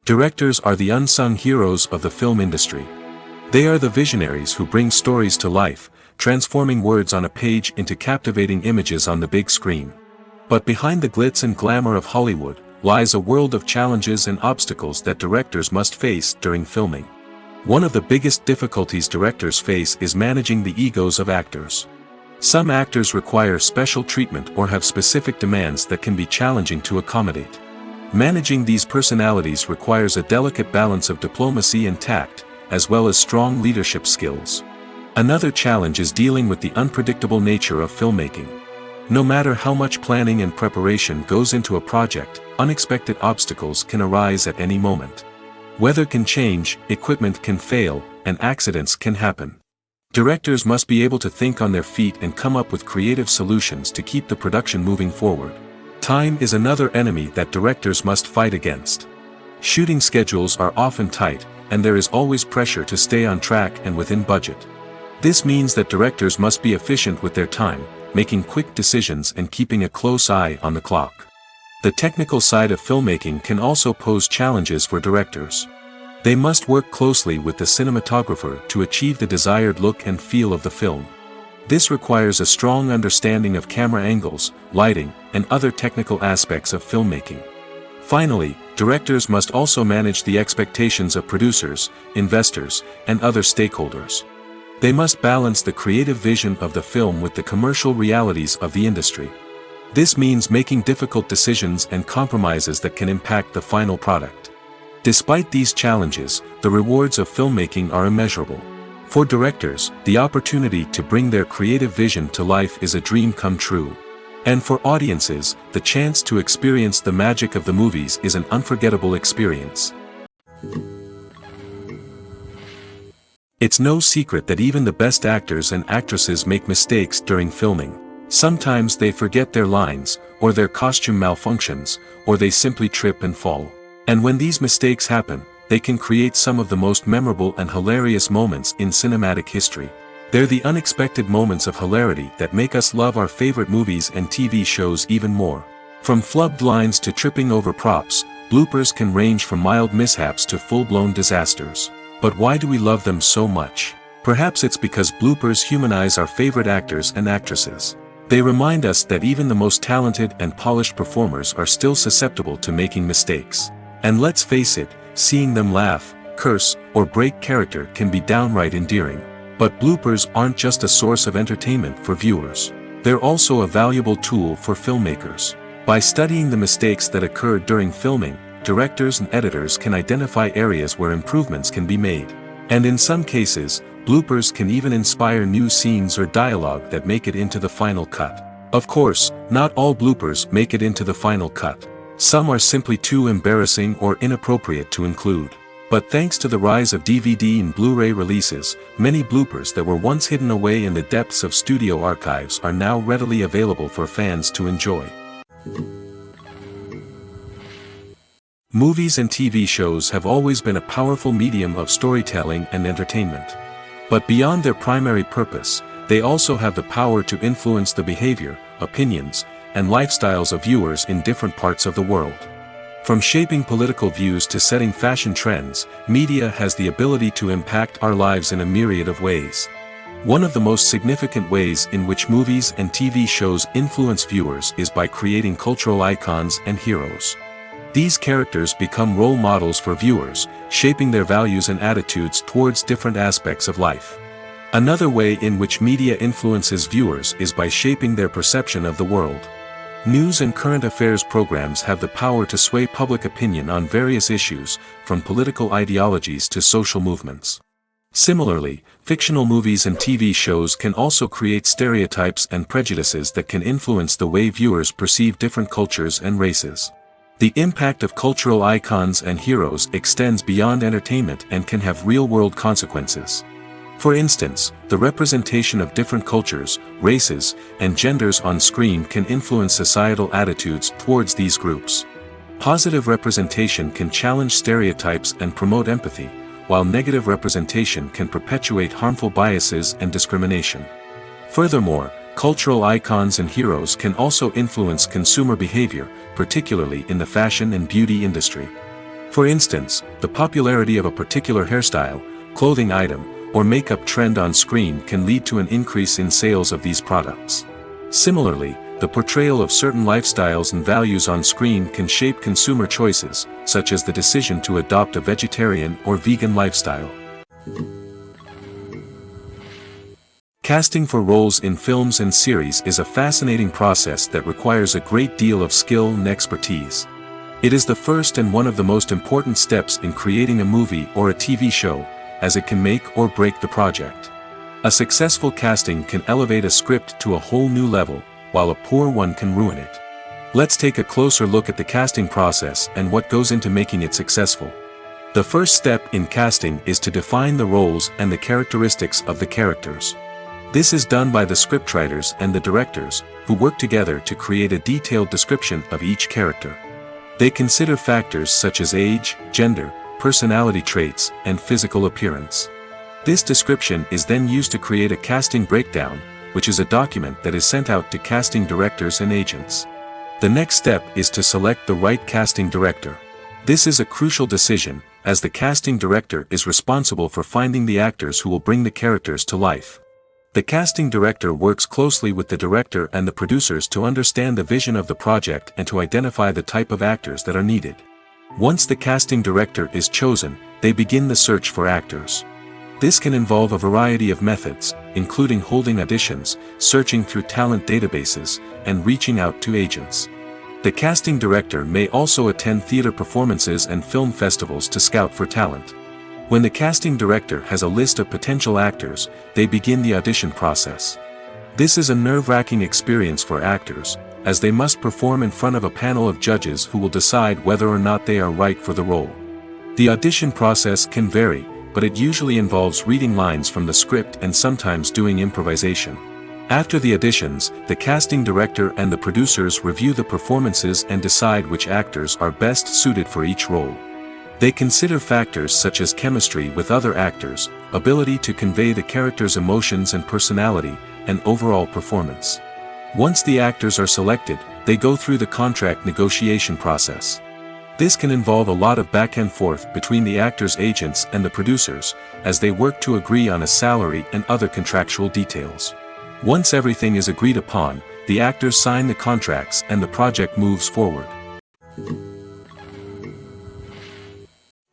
Directors are the unsung heroes of the film industry. They are the visionaries who bring stories to life, transforming words on a page into captivating images on the big screen. But behind the glitz and glamour of Hollywood, lies a world of challenges and obstacles that directors must face during filming. One of the biggest difficulties directors face is managing the egos of actors. Some actors require special treatment or have specific demands that can be challenging to accommodate. Managing these personalities requires a delicate balance of diplomacy and tact, as well as strong leadership skills. Another challenge is dealing with the unpredictable nature of filmmaking. No matter how much planning and preparation goes into a project, unexpected obstacles can arise at any moment. Weather can change, equipment can fail, and accidents can happen. Directors must be able to think on their feet and come up with creative solutions to keep the production moving forward. Time is another enemy that directors must fight against. Shooting schedules are often tight, and there is always pressure to stay on track and within budget. This means that directors must be efficient with their time, making quick decisions and keeping a close eye on the clock. The technical side of filmmaking can also pose challenges for directors. They must work closely with the cinematographer to achieve the desired look and feel of the film. This requires a strong understanding of camera angles, lighting, and other technical aspects of filmmaking. Finally, directors must also manage the expectations of producers, investors, and other stakeholders. They must balance the creative vision of the film with the commercial realities of the industry. This means making difficult decisions and compromises that can impact the final product. Despite these challenges, the rewards of filmmaking are immeasurable. For directors, the opportunity to bring their creative vision to life is a dream come true. And for audiences, the chance to experience the magic of the movies is an unforgettable experience. It's no secret that even the best actors and actresses make mistakes during filming. Sometimes they forget their lines, or their costume malfunctions, or they simply trip and fall. And when these mistakes happen, they can create some of the most memorable and hilarious moments in cinematic history. They're the unexpected moments of hilarity that make us love our favorite movies and TV shows even more. From flubbed lines to tripping over props, bloopers can range from mild mishaps to full-blown disasters. But why do we love them so much? Perhaps it's because bloopers humanize our favorite actors and actresses. They remind us that even the most talented and polished performers are still susceptible to making mistakes. And let's face it, seeing them laugh, curse, or break character can be downright endearing. But bloopers aren't just a source of entertainment for viewers. They're also a valuable tool for filmmakers. By studying the mistakes that occurred during filming, directors and editors can identify areas where improvements can be made. And in some cases, bloopers can even inspire new scenes or dialogue that make it into the final cut. Of course, not all bloopers make it into the final cut. Some are simply too embarrassing or inappropriate to include. But thanks to the rise of DVD and Blu-ray releases, many bloopers that were once hidden away in the depths of studio archives are now readily available for fans to enjoy. Movies and TV shows have always been a powerful medium of storytelling and entertainment. But beyond their primary purpose, they also have the power to influence the behavior, opinions, and lifestyles of viewers in different parts of the world. From shaping political views to setting fashion trends, media has the ability to impact our lives in a myriad of ways. One of the most significant ways in which movies and TV shows influence viewers is by creating cultural icons and heroes. These characters become role models for viewers, shaping their values and attitudes towards different aspects of life. Another way in which media influences viewers is by shaping their perception of the world. News and current affairs programs have the power to sway public opinion on various issues, from political ideologies to social movements. Similarly, fictional movies and TV shows can also create stereotypes and prejudices that can influence the way viewers perceive different cultures and races. The impact of cultural icons and heroes extends beyond entertainment and can have real-world consequences. For instance, the representation of different cultures, races, and genders on screen can influence societal attitudes towards these groups. Positive representation can challenge stereotypes and promote empathy, while negative representation can perpetuate harmful biases and discrimination. Furthermore, cultural icons and heroes can also influence consumer behavior, particularly in the fashion and beauty industry. For instance, the popularity of a particular hairstyle, clothing item, or makeup trend on screen can lead to an increase in sales of these products. Similarly, the portrayal of certain lifestyles and values on screen can shape consumer choices, such as the decision to adopt a vegetarian or vegan lifestyle. Casting for roles in films and series is a fascinating process that requires a great deal of skill and expertise. It is the first and one of the most important steps in creating a movie or a TV show, as it can make or break the project. A successful casting can elevate a script to a whole new level, while a poor one can ruin it. Let's take a closer look at the casting process and what goes into making it successful. The first step in casting is to define the roles and the characteristics of the characters. This is done by the scriptwriters and the directors, who work together to create a detailed description of each character. They consider factors such as age, gender, personality traits, and physical appearance. This description is then used to create a casting breakdown, which is a document that is sent out to casting directors and agents. The next step is to select the right casting director. This is a crucial decision, as the casting director is responsible for finding the actors who will bring the characters to life. The casting director works closely with the director and the producers to understand the vision of the project and to identify the type of actors that are needed. Once the casting director is chosen, they begin the search for actors. This can involve a variety of methods, including holding auditions, searching through talent databases, and reaching out to agents. The casting director may also attend theater performances and film festivals to scout for talent. When the casting director has a list of potential actors, they begin the audition process. This is a nerve-wracking experience for actors, as they must perform in front of a panel of judges who will decide whether or not they are right for the role. The audition process can vary, but it usually involves reading lines from the script and sometimes doing improvisation. After the auditions, the casting director and the producers review the performances and decide which actors are best suited for each role. They consider factors such as chemistry with other actors, ability to convey the character's emotions and personality, and overall performance. Once the actors are selected, they go through the contract negotiation process. This can involve a lot of back and forth between the actors' agents and the producers, as they work to agree on a salary and other contractual details. Once everything is agreed upon, the actors sign the contracts and the project moves forward.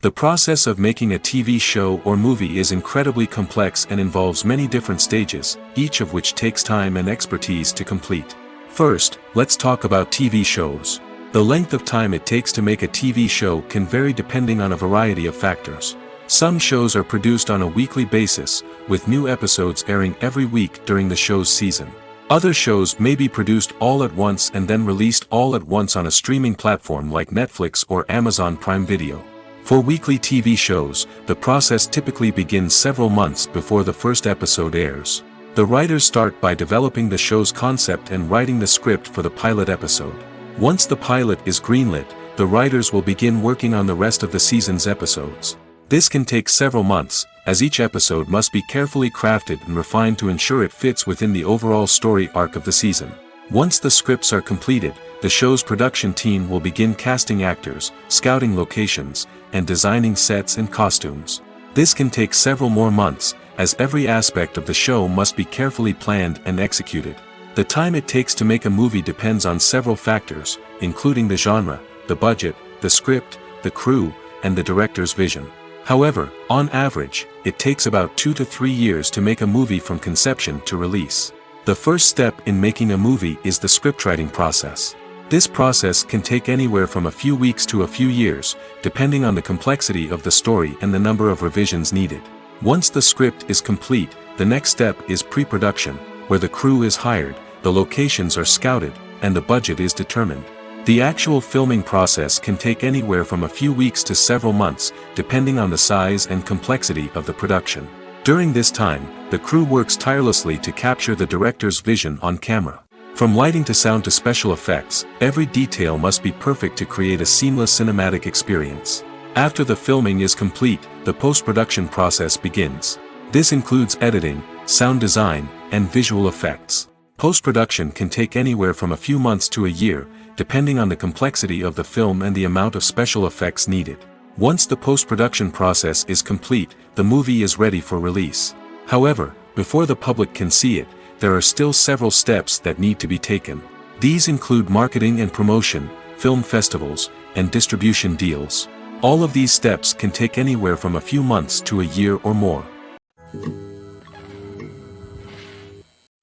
The process of making a TV show or movie is incredibly complex and involves many different stages, each of which takes time and expertise to complete. First, let's talk about TV shows. The length of time it takes to make a TV show can vary depending on a variety of factors. Some shows are produced on a weekly basis, with new episodes airing every week during the show's season. Other shows may be produced all at once and then released all at once on a streaming platform like Netflix or Amazon Prime Video. For weekly TV shows, the process typically begins several months before the first episode airs. The writers start by developing the show's concept and writing the script for the pilot episode. Once the pilot is greenlit, the writers will begin working on the rest of the season's episodes. This can take several months, as each episode must be carefully crafted and refined to ensure it fits within the overall story arc of the season. Once the scripts are completed, the show's production team will begin casting actors, scouting locations, and designing sets and costumes. This can take several more months, as every aspect of the show must be carefully planned and executed. The time it takes to make a movie depends on several factors, including the genre, the budget, the script, the crew, and the director's vision. However, on average, it takes about 2 to 3 years to make a movie from conception to release. The first step in making a movie is the scriptwriting process. This process can take anywhere from a few weeks to a few years, depending on the complexity of the story and the number of revisions needed. Once the script is complete, the next step is pre-production, where the crew is hired, the locations are scouted, and the budget is determined. The actual filming process can take anywhere from a few weeks to several months, depending on the size and complexity of the production. During this time, the crew works tirelessly to capture the director's vision on camera. From lighting to sound to special effects, every detail must be perfect to create a seamless cinematic experience. After the filming is complete, the post-production process begins. This includes editing, sound design, and visual effects. Post-production can take anywhere from a few months to a year, depending on the complexity of the film and the amount of special effects needed. Once the post-production process is complete, the movie is ready for release. However, before the public can see it, there are still several steps that need to be taken. These include marketing and promotion, film festivals, and distribution deals. All of these steps can take anywhere from a few months to a year or more.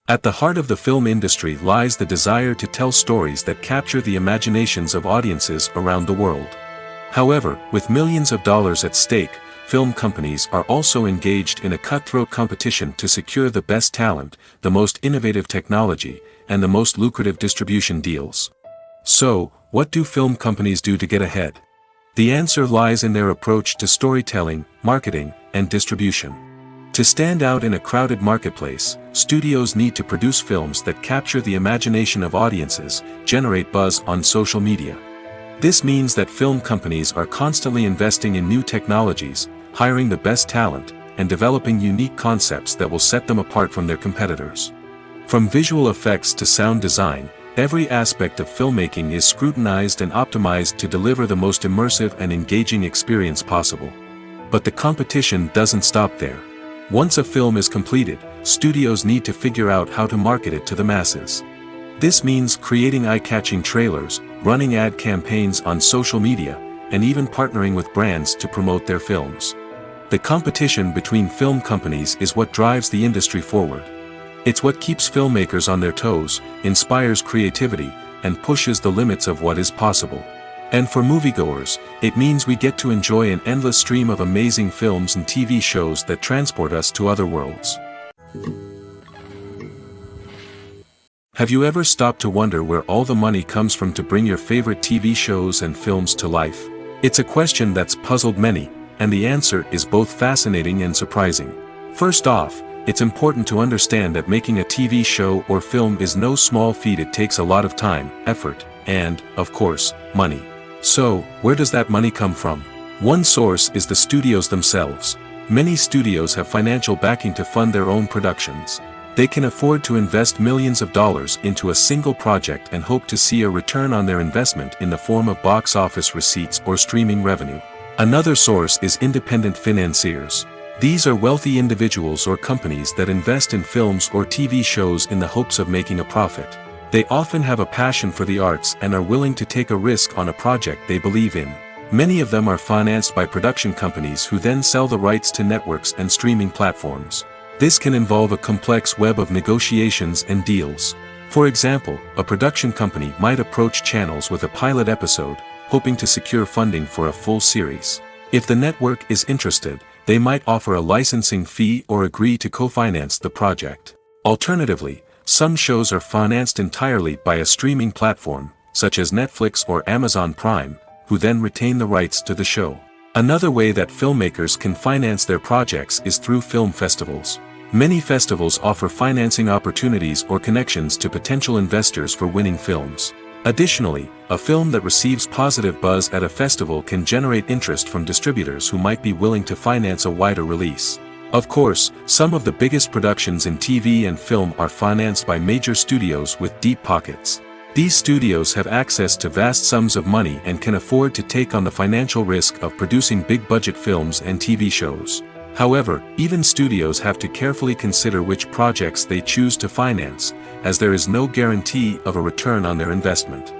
At the heart of the film industry lies the desire to tell stories that capture the imaginations of audiences around the world. However, with millions of dollars at stake, film companies are also engaged in a cutthroat competition to secure the best talent, the most innovative technology, and the most lucrative distribution deals. So, what do film companies do to get ahead? The answer lies in their approach to storytelling, marketing, and distribution. To stand out in a crowded marketplace, studios need to produce films that capture the imagination of audiences, generate buzz on social media. This means that film companies are constantly investing in new technologies, hiring the best talent, and developing unique concepts that will set them apart from their competitors. From visual effects to sound design, every aspect of filmmaking is scrutinized and optimized to deliver the most immersive and engaging experience possible. But the competition doesn't stop there. Once a film is completed, studios need to figure out how to market it to the masses. This means creating eye-catching trailers, running ad campaigns on social media, and even partnering with brands to promote their films. The competition between film companies is what drives the industry forward. It's what keeps filmmakers on their toes, inspires creativity, and pushes the limits of what is possible. And for moviegoers, it means we get to enjoy an endless stream of amazing films and TV shows that transport us to other worlds. Have you ever stopped to wonder where all the money comes from to bring your favorite TV shows and films to life? It's a question that's puzzled many, and the answer is both fascinating and surprising. First off, it's important to understand that making a TV show or film is no small feat. It takes a lot of time, effort, and, of course, money. So, where does that money come from? One source is the studios themselves. Many studios have financial backing to fund their own productions. They can afford to invest millions of dollars into a single project and hope to see a return on their investment in the form of box office receipts or streaming revenue. Another source is independent financiers. These are wealthy individuals or companies that invest in films or TV shows in the hopes of making a profit. They often have a passion for the arts and are willing to take a risk on a project they believe in. Many of them are financed by production companies who then sell the rights to networks and streaming platforms. This can involve a complex web of negotiations and deals. For example, a production company might approach channels with a pilot episode, hoping to secure funding for a full series. If the network is interested, they might offer a licensing fee or agree to co-finance the project. Alternatively, some shows are financed entirely by a streaming platform, such as Netflix or Amazon Prime, who then retain the rights to the show. Another way that filmmakers can finance their projects is through film festivals. Many festivals offer financing opportunities or connections to potential investors for winning films. Additionally, a film that receives positive buzz at a festival can generate interest from distributors who might be willing to finance a wider release. Of course, some of the biggest productions in TV and film are financed by major studios with deep pockets. These studios have access to vast sums of money and can afford to take on the financial risk of producing big-budget films and TV shows. However, even studios have to carefully consider which projects they choose to finance, as there is no guarantee of a return on their investment.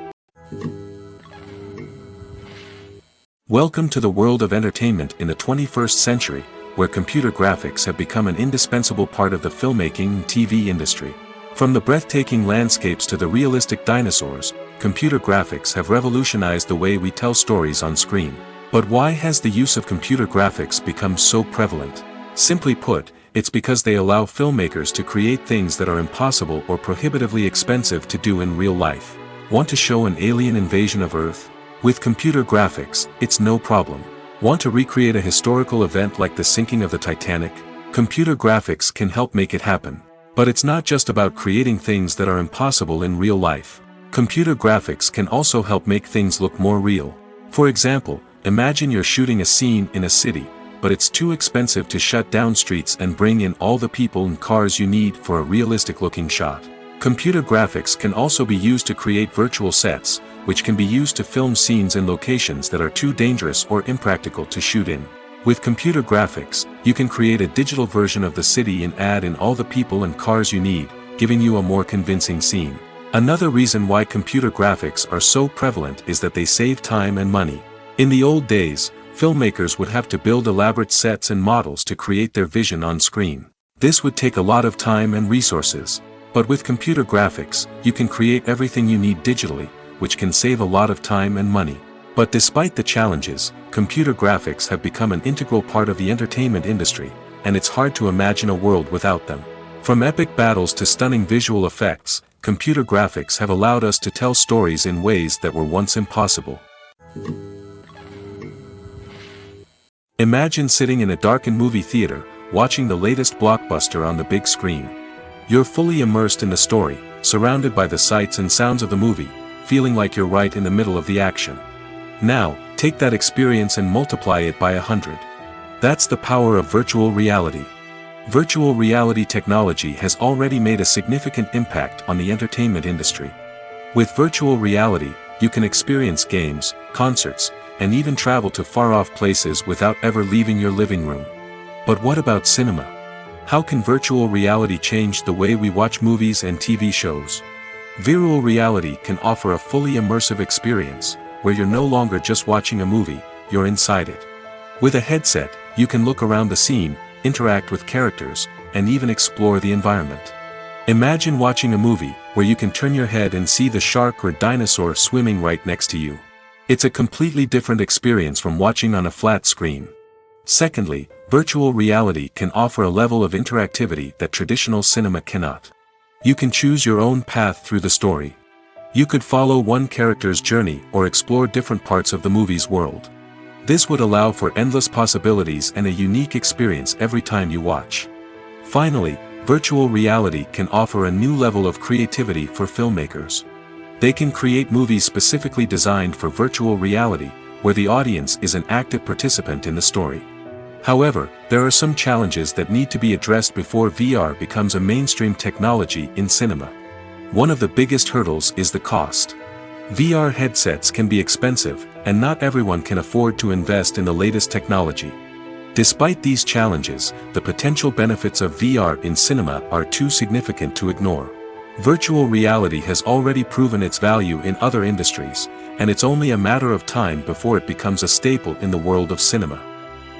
Welcome to the world of entertainment in the 21st century, where computer graphics have become an indispensable part of the filmmaking and TV industry. From the breathtaking landscapes to the realistic dinosaurs, computer graphics have revolutionized the way we tell stories on screen. But why has the use of computer graphics become so prevalent? Simply put, it's because they allow filmmakers to create things that are impossible or prohibitively expensive to do in real life. Want to show an alien invasion of Earth? With computer graphics, it's no problem. Want to recreate a historical event like the sinking of the Titanic? Computer graphics can help make it happen. But it's not just about creating things that are impossible in real life. Computer graphics can also help make things look more real. For example, imagine you're shooting a scene in a city, but it's too expensive to shut down streets and bring in all the people and cars you need for a realistic-looking shot. Computer graphics can also be used to create virtual sets, which can be used to film scenes in locations that are too dangerous or impractical to shoot in. With computer graphics, you can create a digital version of the city and add in all the people and cars you need, giving you a more convincing scene. Another reason why computer graphics are so prevalent is that they save time and money. In the old days, filmmakers would have to build elaborate sets and models to create their vision on screen. This would take a lot of time and resources. But with computer graphics, you can create everything you need digitally, which can save a lot of time and money. But despite the challenges, computer graphics have become an integral part of the entertainment industry, and it's hard to imagine a world without them. From epic battles to stunning visual effects, computer graphics have allowed us to tell stories in ways that were once impossible. Imagine sitting in a darkened movie theater, watching the latest blockbuster on the big screen. You're fully immersed in the story, surrounded by the sights and sounds of the movie, feeling like you're right in the middle of the action. Now, take that experience and multiply it by 100. That's the power of virtual reality. Virtual reality technology has already made a significant impact on the entertainment industry. With virtual reality, you can experience games, concerts, and even travel to far-off places without ever leaving your living room. But what about cinema? How can virtual reality change the way we watch movies and TV shows? Virtual reality can offer a fully immersive experience, where you're no longer just watching a movie, you're inside it. With a headset, you can look around the scene, interact with characters, and even explore the environment. Imagine watching a movie, where you can turn your head and see the shark or dinosaur swimming right next to you. It's a completely different experience from watching on a flat screen. Secondly, virtual reality can offer a level of interactivity that traditional cinema cannot. You can choose your own path through the story. You could follow one character's journey or explore different parts of the movie's world. This would allow for endless possibilities and a unique experience every time you watch. Finally, virtual reality can offer a new level of creativity for filmmakers. They can create movies specifically designed for virtual reality, where the audience is an active participant in the story. However, there are some challenges that need to be addressed before VR becomes a mainstream technology in cinema. One of the biggest hurdles is the cost. VR headsets can be expensive, and not everyone can afford to invest in the latest technology. Despite these challenges, the potential benefits of VR in cinema are too significant to ignore. Virtual reality has already proven its value in other industries, and it's only a matter of time before it becomes a staple in the world of cinema.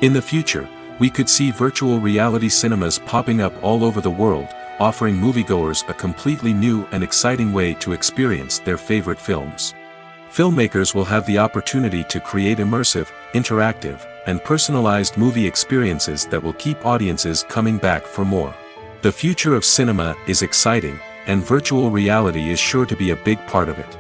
In the future, we could see virtual reality cinemas popping up all over the world, offering moviegoers a completely new and exciting way to experience their favorite films. Filmmakers will have the opportunity to create immersive, interactive, and personalized movie experiences that will keep audiences coming back for more. The future of cinema is exciting, and virtual reality is sure to be a big part of it.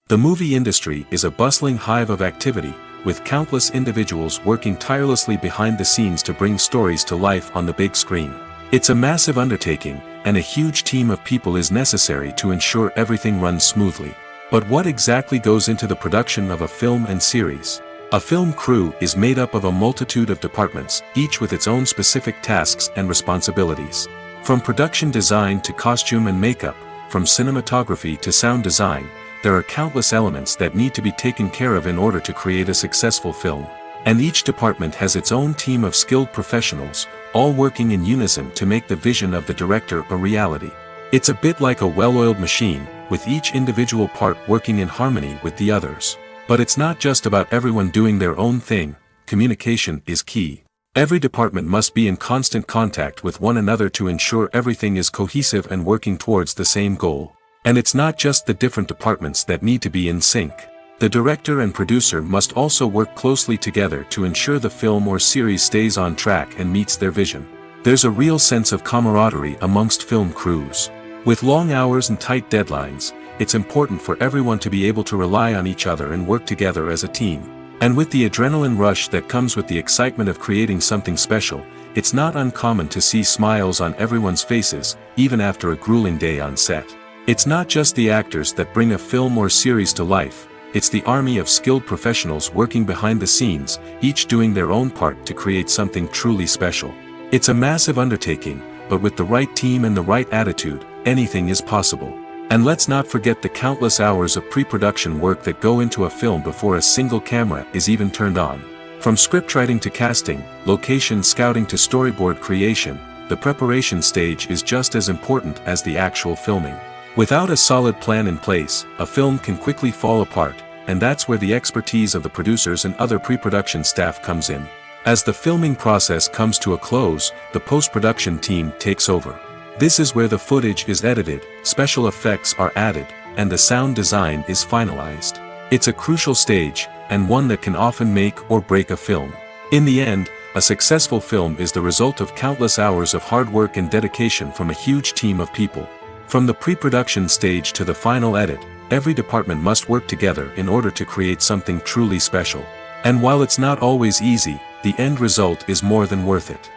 The movie industry is a bustling hive of activity, with countless individuals working tirelessly behind the scenes to bring stories to life on the big screen. It's a massive undertaking, and a huge team of people is necessary to ensure everything runs smoothly. But what exactly goes into the production of a film and series? A film crew is made up of a multitude of departments, each with its own specific tasks and responsibilities. From production design to costume and makeup, from cinematography to sound design, there are countless elements that need to be taken care of in order to create a successful film. And each department has its own team of skilled professionals, all working in unison to make the vision of the director a reality. It's a bit like a well-oiled machine, with each individual part working in harmony with the others. But it's not just about everyone doing their own thing. Communication is key. Every department must be in constant contact with one another to ensure everything is cohesive and working towards the same goal. And it's not just the different departments that need to be in sync. The director and producer must also work closely together to ensure the film or series stays on track and meets their vision. There's a real sense of camaraderie amongst film crews. With long hours and tight deadlines, it's important for everyone to be able to rely on each other and work together as a team. And with the adrenaline rush that comes with the excitement of creating something special, it's not uncommon to see smiles on everyone's faces, even after a grueling day on set. It's not just the actors that bring a film or series to life, it's the army of skilled professionals working behind the scenes, each doing their own part to create something truly special. It's a massive undertaking, but with the right team and the right attitude, anything is possible. And let's not forget the countless hours of pre-production work that go into a film before a single camera is even turned on. From scriptwriting to casting, location scouting to storyboard creation, the preparation stage is just as important as the actual filming. Without a solid plan in place, a film can quickly fall apart, and that's where the expertise of the producers and other pre-production staff comes in. As the filming process comes to a close, the post-production team takes over. This is where the footage is edited, special effects are added, and the sound design is finalized. It's a crucial stage, and one that can often make or break a film. In the end, a successful film is the result of countless hours of hard work and dedication from a huge team of people. From the pre-production stage to the final edit, every department must work together in order to create something truly special. And while it's not always easy, the end result is more than worth it.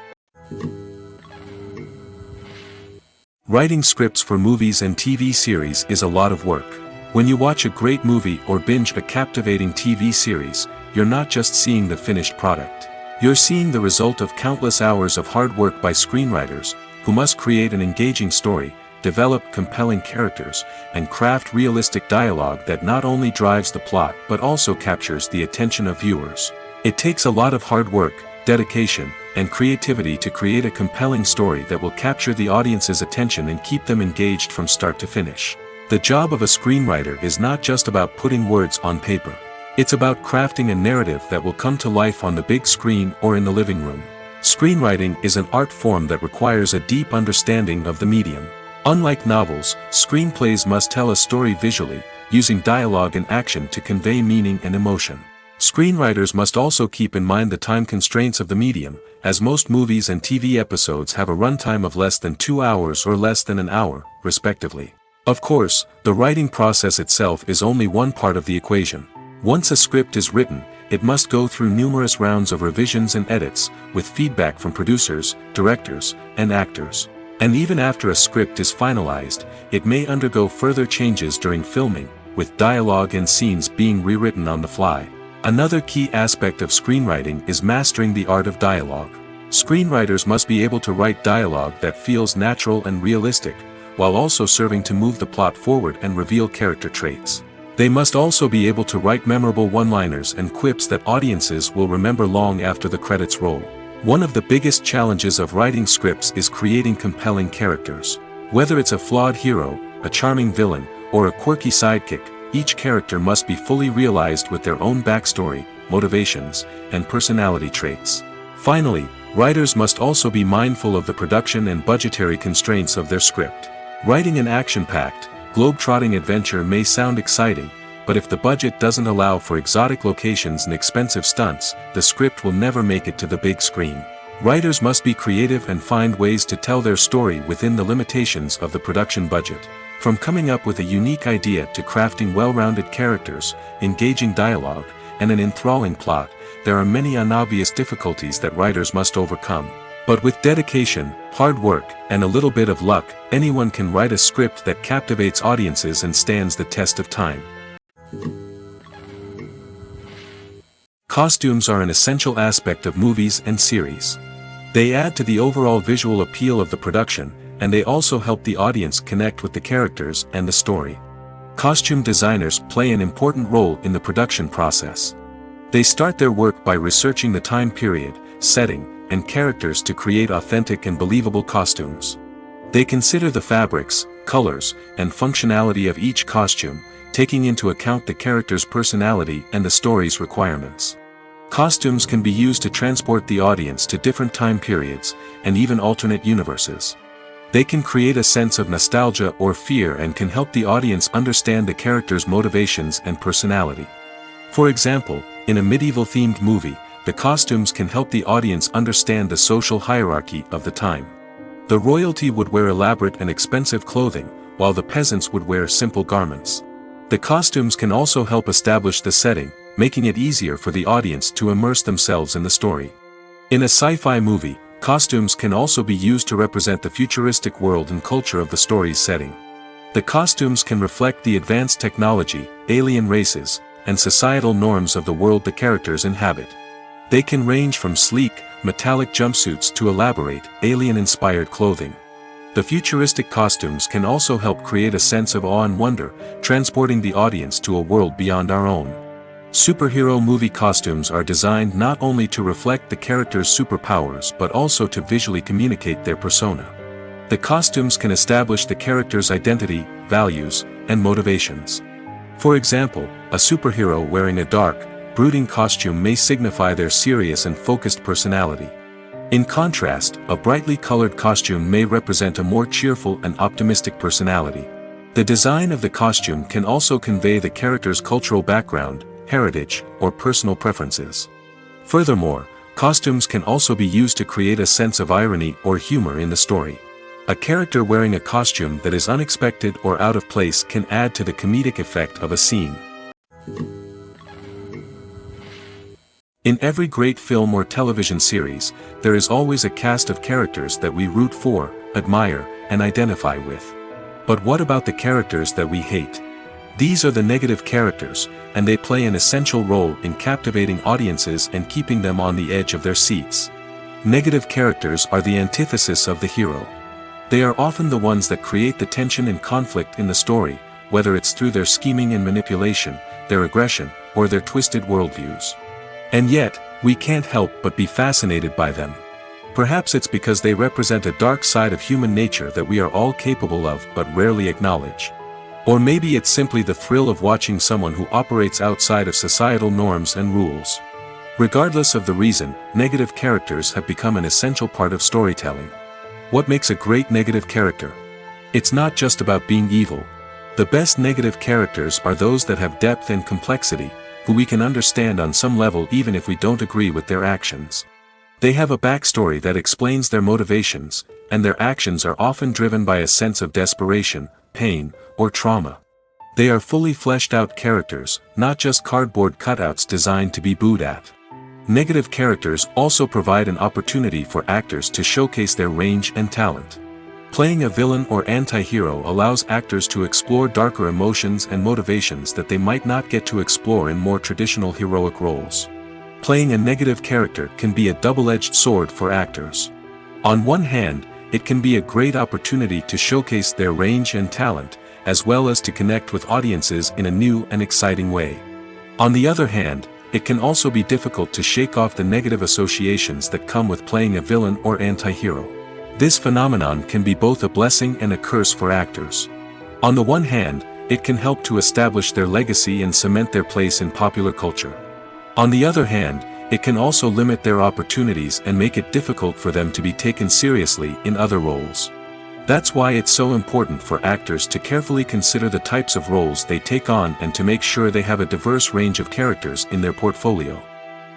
Writing scripts for movies and TV series is a lot of work. When you watch a great movie or binge a captivating TV series, you're not just seeing the finished product. You're seeing the result of countless hours of hard work by screenwriters, who must create an engaging story, develop compelling characters, and craft realistic dialogue that not only drives the plot but also captures the attention of viewers. It takes a lot of hard work, dedication, and creativity to create a compelling story that will capture the audience's attention and keep them engaged from start to finish. The job of a screenwriter is not just about putting words on paper. It's about crafting a narrative that will come to life on the big screen or in the living room. Screenwriting is an art form that requires a deep understanding of the medium. Unlike novels, screenplays must tell a story visually, using dialogue and action to convey meaning and emotion. Screenwriters must also keep in mind the time constraints of the medium, as most movies and TV episodes have a runtime of less than 2 hours or less than an hour, respectively. Of course, the writing process itself is only one part of the equation. Once a script is written, it must go through numerous rounds of revisions and edits, with feedback from producers, directors, and actors. And even after a script is finalized, it may undergo further changes during filming, with dialogue and scenes being rewritten on the fly. Another key aspect of screenwriting is mastering the art of dialogue. Screenwriters must be able to write dialogue that feels natural and realistic, while also serving to move the plot forward and reveal character traits. They must also be able to write memorable one-liners and quips that audiences will remember long after the credits roll. One of the biggest challenges of writing scripts is creating compelling characters. Whether it's a flawed hero, a charming villain, or a quirky sidekick, each character must be fully realized with their own backstory, motivations, and personality traits. Finally, writers must also be mindful of the production and budgetary constraints of their script. Writing an action-packed, globe-trotting adventure may sound exciting, but if the budget doesn't allow for exotic locations and expensive stunts, the script will never make it to the big screen. Writers must be creative and find ways to tell their story within the limitations of the production budget. From coming up with a unique idea to crafting well-rounded characters, engaging dialogue, and an enthralling plot, there are many unobvious difficulties that writers must overcome. But with dedication, hard work, and a little bit of luck, anyone can write a script that captivates audiences and stands the test of time. Costumes are an essential aspect of movies and series. They add to the overall visual appeal of the production, and they also help the audience connect with the characters and the story. Costume designers play an important role in the production process. They start their work by researching the time period, setting, and characters to create authentic and believable costumes. They consider the fabrics, colors, and functionality of each costume, taking into account the character's personality and the story's requirements. Costumes can be used to transport the audience to different time periods, and even alternate universes. They can create a sense of nostalgia or fear and can help the audience understand the character's motivations and personality. For example, in a medieval-themed movie, the costumes can help the audience understand the social hierarchy of the time. The royalty would wear elaborate and expensive clothing, while the peasants would wear simple garments. The costumes can also help establish the setting, making it easier for the audience to immerse themselves in the story. In a sci-fi movie, costumes can also be used to represent the futuristic world and culture of the story's setting. The costumes can reflect the advanced technology, alien races, and societal norms of the world the characters inhabit. They can range from sleek, metallic jumpsuits to elaborate, alien-inspired clothing. The futuristic costumes can also help create a sense of awe and wonder, transporting the audience to a world beyond our own. Superhero movie costumes are designed not only to reflect the character's superpowers but also to visually communicate their persona. The costumes can establish the character's identity, values, and motivations. For example, a superhero wearing a dark, brooding costume may signify their serious and focused personality. In contrast, a brightly colored costume may represent a more cheerful and optimistic personality. The design of the costume can also convey the character's cultural background, heritage, or personal preferences. Furthermore, costumes can also be used to create a sense of irony or humor in the story. A character wearing a costume that is unexpected or out of place can add to the comedic effect of a scene. In every great film or television series, there is always a cast of characters that we root for, admire, and identify with. But what about the characters that we hate? These are the negative characters, and they play an essential role in captivating audiences and keeping them on the edge of their seats. Negative characters are the antithesis of the hero. They are often the ones that create the tension and conflict in the story, whether it's through their scheming and manipulation, their aggression, or their twisted worldviews. And yet, we can't help but be fascinated by them. Perhaps it's because they represent a dark side of human nature that we are all capable of but rarely acknowledge. Or maybe it's simply the thrill of watching someone who operates outside of societal norms and rules. Regardless of the reason, negative characters have become an essential part of storytelling. What makes a great negative character? It's not just about being evil. The best negative characters are those that have depth and complexity, who we can understand on some level even if we don't agree with their actions. They have a backstory that explains their motivations, and their actions are often driven by a sense of desperation, pain, or trauma. They are fully fleshed out characters, not just cardboard cutouts designed to be booed at. Negative characters also provide an opportunity for actors to showcase their range and talent. Playing a villain or anti-hero allows actors to explore darker emotions and motivations that they might not get to explore in more traditional heroic roles. Playing a negative character can be a double-edged sword for actors. On one hand, it can be a great opportunity to showcase their range and talent, as well as to connect with audiences in a new and exciting way. On the other hand, it can also be difficult to shake off the negative associations that come with playing a villain or anti-hero. This phenomenon can be both a blessing and a curse for actors. On the one hand, it can help to establish their legacy and cement their place in popular culture. On the other hand, it can also limit their opportunities and make it difficult for them to be taken seriously in other roles. That's why it's so important for actors to carefully consider the types of roles they take on and to make sure they have a diverse range of characters in their portfolio.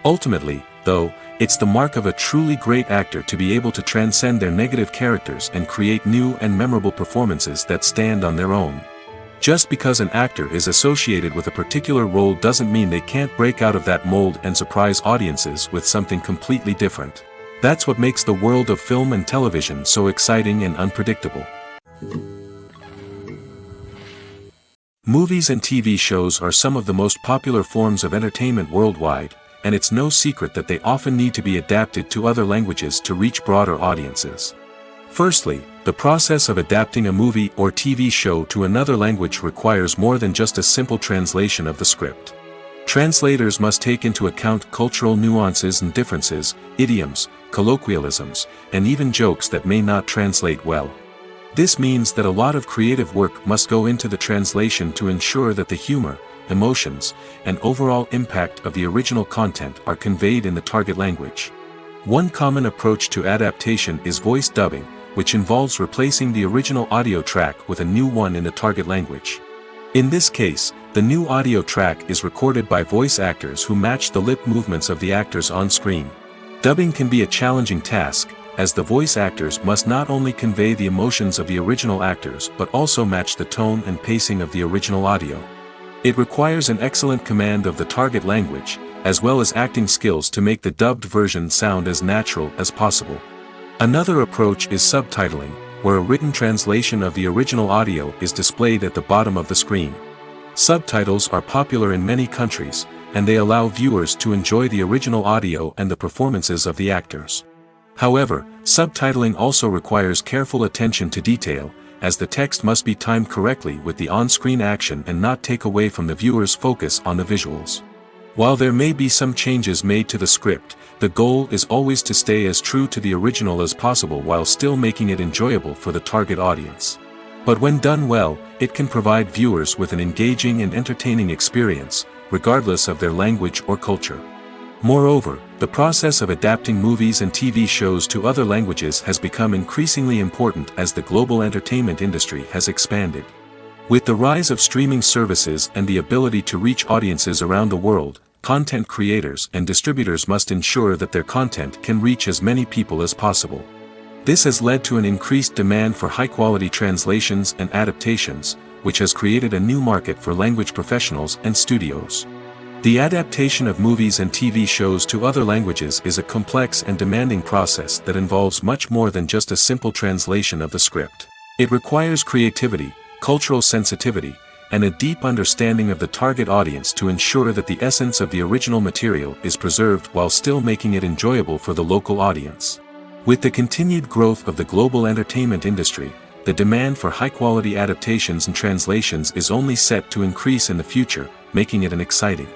Ultimately, though, it's the mark of a truly great actor to be able to transcend their negative characters and create new and memorable performances that stand on their own. Just because an actor is associated with a particular role doesn't mean they can't break out of that mold and surprise audiences with something completely different. That's what makes the world of film and television so exciting and unpredictable. Movies and TV shows are some of the most popular forms of entertainment worldwide, and it's no secret that they often need to be adapted to other languages to reach broader audiences. Firstly, the process of adapting a movie or TV show to another language requires more than just a simple translation of the script. Translators must take into account cultural nuances and differences, idioms, colloquialisms, and even jokes that may not translate well. This means that a lot of creative work must go into the translation to ensure that the humor, emotions, and overall impact of the original content are conveyed in the target language. One common approach to adaptation is voice dubbing, which involves replacing the original audio track with a new one in the target language. In this case, the new audio track is recorded by voice actors who match the lip movements of the actors on screen. Dubbing can be a challenging task, as the voice actors must not only convey the emotions of the original actors but also match the tone and pacing of the original audio. It requires an excellent command of the target language, as well as acting skills to make the dubbed version sound as natural as possible. Another approach is subtitling, where a written translation of the original audio is displayed at the bottom of the screen. Subtitles are popular in many countries, and they allow viewers to enjoy the original audio and the performances of the actors. However, subtitling also requires careful attention to detail, as the text must be timed correctly with the on-screen action and not take away from the viewer's focus on the visuals. While there may be some changes made to the script, the goal is always to stay as true to the original as possible while still making it enjoyable for the target audience. But when done well, it can provide viewers with an engaging and entertaining experience, regardless of their language or culture. Moreover, the process of adapting movies and TV shows to other languages has become increasingly important as the global entertainment industry has expanded. With the rise of streaming services and the ability to reach audiences around the world, content creators and distributors must ensure that their content can reach as many people as possible. This has led to an increased demand for high-quality translations and adaptations, which has created a new market for language professionals and studios. The adaptation of movies and TV shows to other languages is a complex and demanding process that involves much more than just a simple translation of the script. It requires creativity, cultural sensitivity, and a deep understanding of the target audience to ensure that the essence of the original material is preserved while still making it enjoyable for the local audience. With the continued growth of the global entertainment industry, the demand for high-quality adaptations and translations is only set to increase in the future, making it exciting.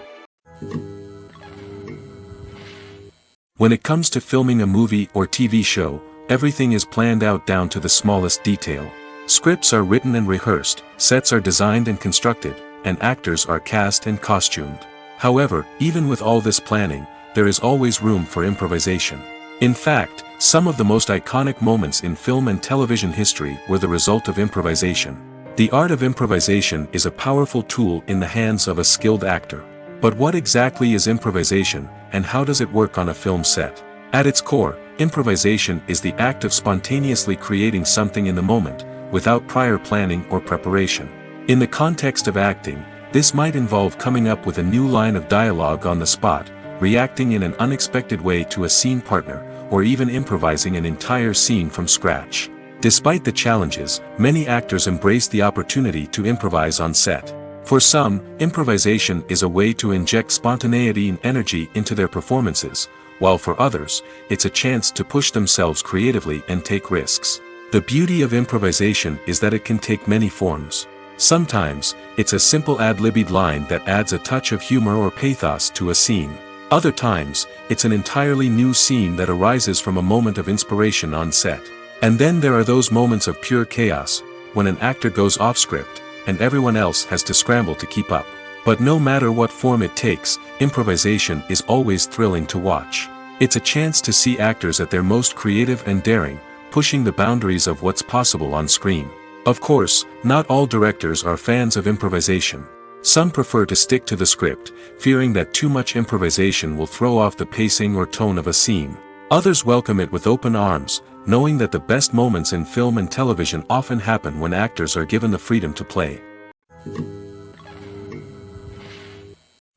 When it comes to filming a movie or TV show, everything is planned out down to the smallest detail. Scripts are written and rehearsed, sets are designed and constructed, and actors are cast and costumed. However, even with all this planning, there is always room for improvisation. In fact, some of the most iconic moments in film and television history were the result of improvisation. The art of improvisation is a powerful tool in the hands of a skilled actor. But what exactly is improvisation, and how does it work on a film set? At its core, improvisation is the act of spontaneously creating something in the moment, without prior planning or preparation. In the context of acting, this might involve coming up with a new line of dialogue on the spot, reacting in an unexpected way to a scene partner, or even improvising an entire scene from scratch. Despite the challenges, many actors embrace the opportunity to improvise on set. For some, improvisation is a way to inject spontaneity and energy into their performances, while for others, it's a chance to push themselves creatively and take risks. The beauty of improvisation is that it can take many forms. Sometimes, it's a simple ad-libbed line that adds a touch of humor or pathos to a scene. Other times, it's an entirely new scene that arises from a moment of inspiration on set. And then there are those moments of pure chaos, when an actor goes off script, and everyone else has to scramble to keep up. But no matter what form it takes, improvisation is always thrilling to watch. It's a chance to see actors at their most creative and daring, pushing the boundaries of what's possible on screen. Of course, not all directors are fans of improvisation. Some prefer to stick to the script, fearing that too much improvisation will throw off the pacing or tone of a scene. Others welcome it with open arms, knowing that the best moments in film and television often happen when actors are given the freedom to play.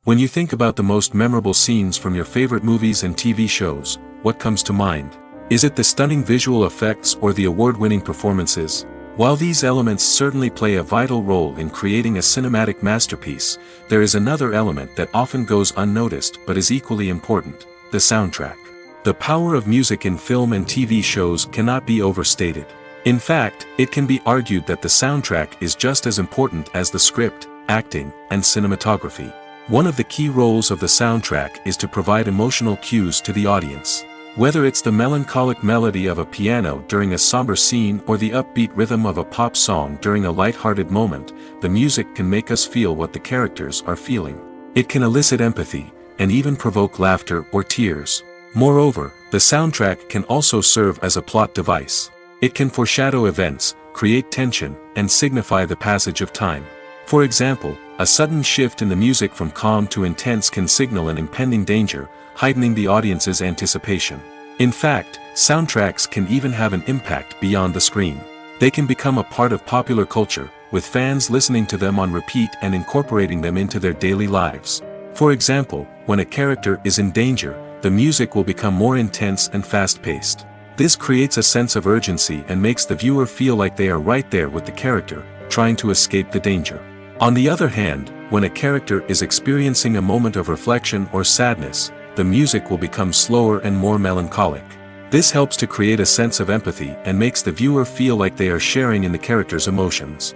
When you think about the most memorable scenes from your favorite movies and TV shows, what comes to mind? Is it the stunning visual effects or the award-winning performances? While these elements certainly play a vital role in creating a cinematic masterpiece, there is another element that often goes unnoticed but is equally important: the soundtrack. The power of music in film and TV shows cannot be overstated. In fact, it can be argued that the soundtrack is just as important as the script, acting, and cinematography. One of the key roles of the soundtrack is to provide emotional cues to the audience. Whether it's the melancholic melody of a piano during a somber scene or the upbeat rhythm of a pop song during a light-hearted moment, the music can make us feel what the characters are feeling. It can elicit empathy, and even provoke laughter or tears. Moreover, the soundtrack can also serve as a plot device. It can foreshadow events, create tension, and signify the passage of time. For example, a sudden shift in the music from calm to intense can signal an impending danger, heightening the audience's anticipation. In fact, soundtracks can even have an impact beyond the screen. They can become a part of popular culture, with fans listening to them on repeat and incorporating them into their daily lives. For example, when a character is in danger, the music will become more intense and fast-paced. This creates a sense of urgency and makes the viewer feel like they are right there with the character, trying to escape the danger. On the other hand, when a character is experiencing a moment of reflection or sadness, the music will become slower and more melancholic. This helps to create a sense of empathy and makes the viewer feel like they are sharing in the character's emotions.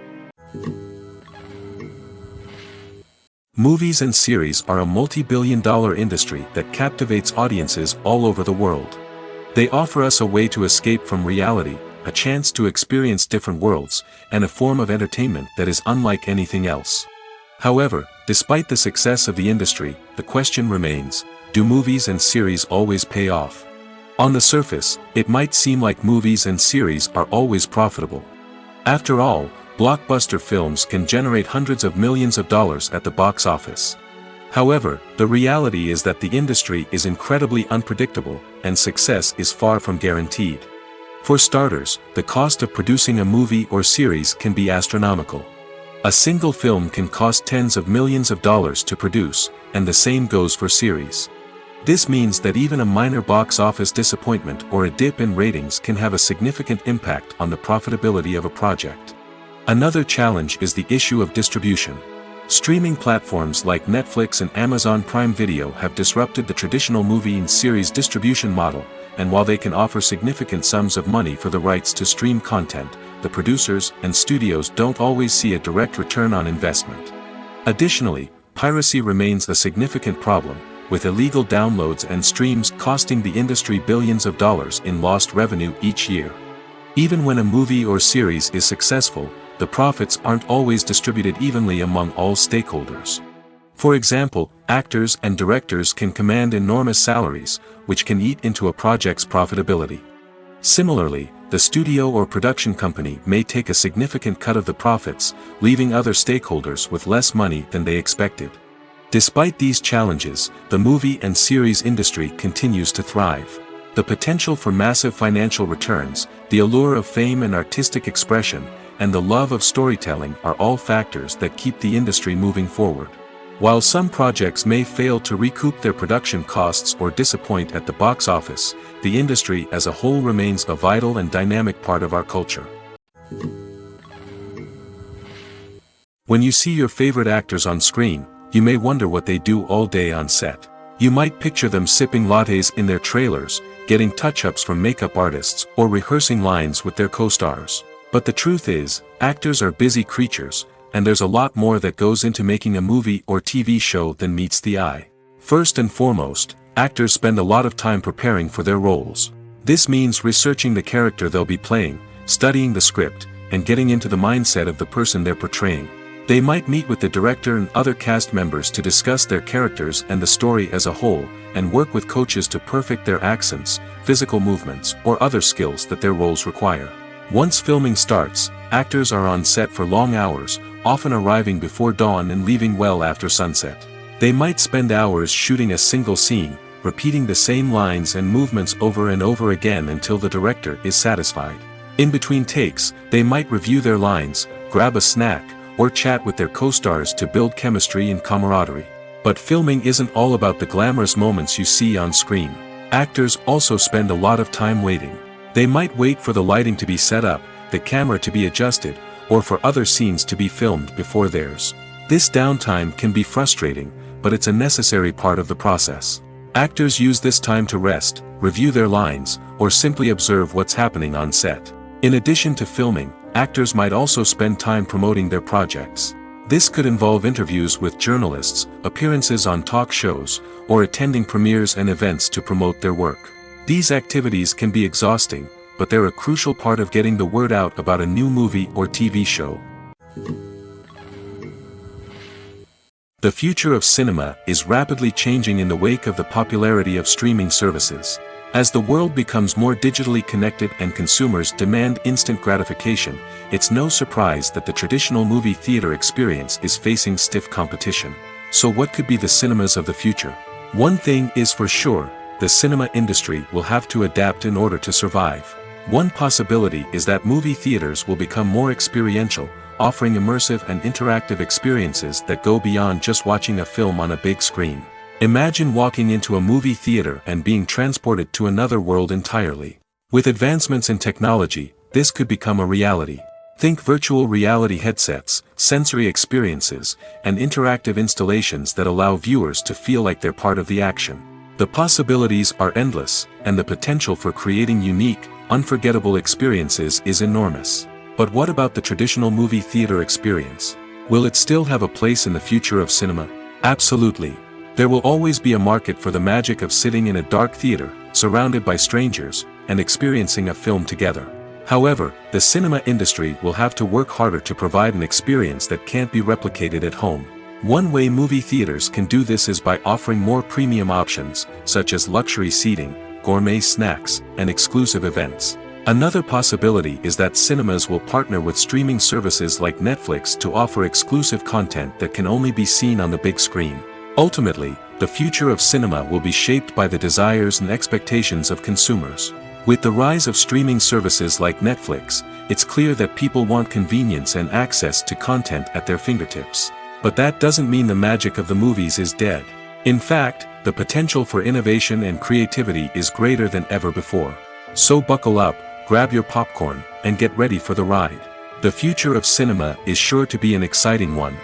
Movies and series are a multi-billion-dollar industry that captivates audiences all over the world. They offer us a way to escape from reality, a chance to experience different worlds, and a form of entertainment that is unlike anything else. However, despite the success of the industry, the question remains, do movies and series always pay off? On the surface, it might seem like movies and series are always profitable. After all, blockbuster films can generate hundreds of millions of dollars at the box office. However, the reality is that the industry is incredibly unpredictable, and success is far from guaranteed. For starters, the cost of producing a movie or series can be astronomical. A single film can cost tens of millions of dollars to produce, and the same goes for series. This means that even a minor box office disappointment or a dip in ratings can have a significant impact on the profitability of a project. Another challenge is the issue of distribution. Streaming platforms like Netflix and Amazon Prime Video have disrupted the traditional movie and series distribution model, and while they can offer significant sums of money for the rights to stream content, the producers and studios don't always see a direct return on investment. Additionally, piracy remains a significant problem, with illegal downloads and streams costing the industry billions of dollars in lost revenue each year. Even when a movie or series is successful, the profits aren't always distributed evenly among all stakeholders. For example, actors and directors can command enormous salaries, which can eat into a project's profitability. Similarly, the studio or production company may take a significant cut of the profits, leaving other stakeholders with less money than they expected. Despite these challenges, the movie and series industry continues to thrive. The potential for massive financial returns, the allure of fame and artistic expression, and the love of storytelling are all factors that keep the industry moving forward. While some projects may fail to recoup their production costs or disappoint at the box office, the industry as a whole remains a vital and dynamic part of our culture. When you see your favorite actors on screen, you may wonder what they do all day on set. You might picture them sipping lattes in their trailers, getting touch-ups from makeup artists, or rehearsing lines with their co-stars. But the truth is, actors are busy creatures, and there's a lot more that goes into making a movie or TV show than meets the eye. First and foremost, actors spend a lot of time preparing for their roles. This means researching the character they'll be playing, studying the script, and getting into the mindset of the person they're portraying. They might meet with the director and other cast members to discuss their characters and the story as a whole, and work with coaches to perfect their accents, physical movements, or other skills that their roles require. Once filming starts, actors are on set for long hours, often arriving before dawn and leaving well after sunset. They might spend hours shooting a single scene, repeating the same lines and movements over and over again until the director is satisfied. In between takes, they might review their lines, grab a snack, or chat with their co-stars to build chemistry and camaraderie. But filming isn't all about the glamorous moments you see on screen. Actors also spend a lot of time waiting. They might wait for the lighting to be set up, the camera to be adjusted, or for other scenes to be filmed before theirs. This downtime can be frustrating, but it's a necessary part of the process. Actors use this time to rest, review their lines, or simply observe what's happening on set. In addition to filming, actors might also spend time promoting their projects. This could involve interviews with journalists, appearances on talk shows, or attending premieres and events to promote their work. These activities can be exhausting, but they're a crucial part of getting the word out about a new movie or TV show. The future of cinema is rapidly changing in the wake of the popularity of streaming services. As the world becomes more digitally connected and consumers demand instant gratification, it's no surprise that the traditional movie theater experience is facing stiff competition. So what could be the cinemas of the future? One thing is for sure, the cinema industry will have to adapt in order to survive. One possibility is that movie theaters will become more experiential, offering immersive and interactive experiences that go beyond just watching a film on a big screen. Imagine walking into a movie theater and being transported to another world entirely. With advancements in technology, this could become a reality. Think virtual reality headsets, sensory experiences, and interactive installations that allow viewers to feel like they're part of the action. The possibilities are endless, and the potential for creating unique, unforgettable experiences is enormous. But what about the traditional movie theater experience? Will it still have a place in the future of cinema? Absolutely. There will always be a market for the magic of sitting in a dark theater, surrounded by strangers, and experiencing a film together. However, the cinema industry will have to work harder to provide an experience that can't be replicated at home. One way movie theaters can do this is by offering more premium options, such as luxury seating, gourmet snacks, and exclusive events. Another possibility is that cinemas will partner with streaming services like Netflix to offer exclusive content that can only be seen on the big screen. Ultimately, the future of cinema will be shaped by the desires and expectations of consumers. With the rise of streaming services like Netflix, it's clear that people want convenience and access to content at their fingertips. But that doesn't mean the magic of the movies is dead. In fact, the potential for innovation and creativity is greater than ever before. So buckle up, grab your popcorn, and get ready for the ride. The future of cinema is sure to be an exciting one.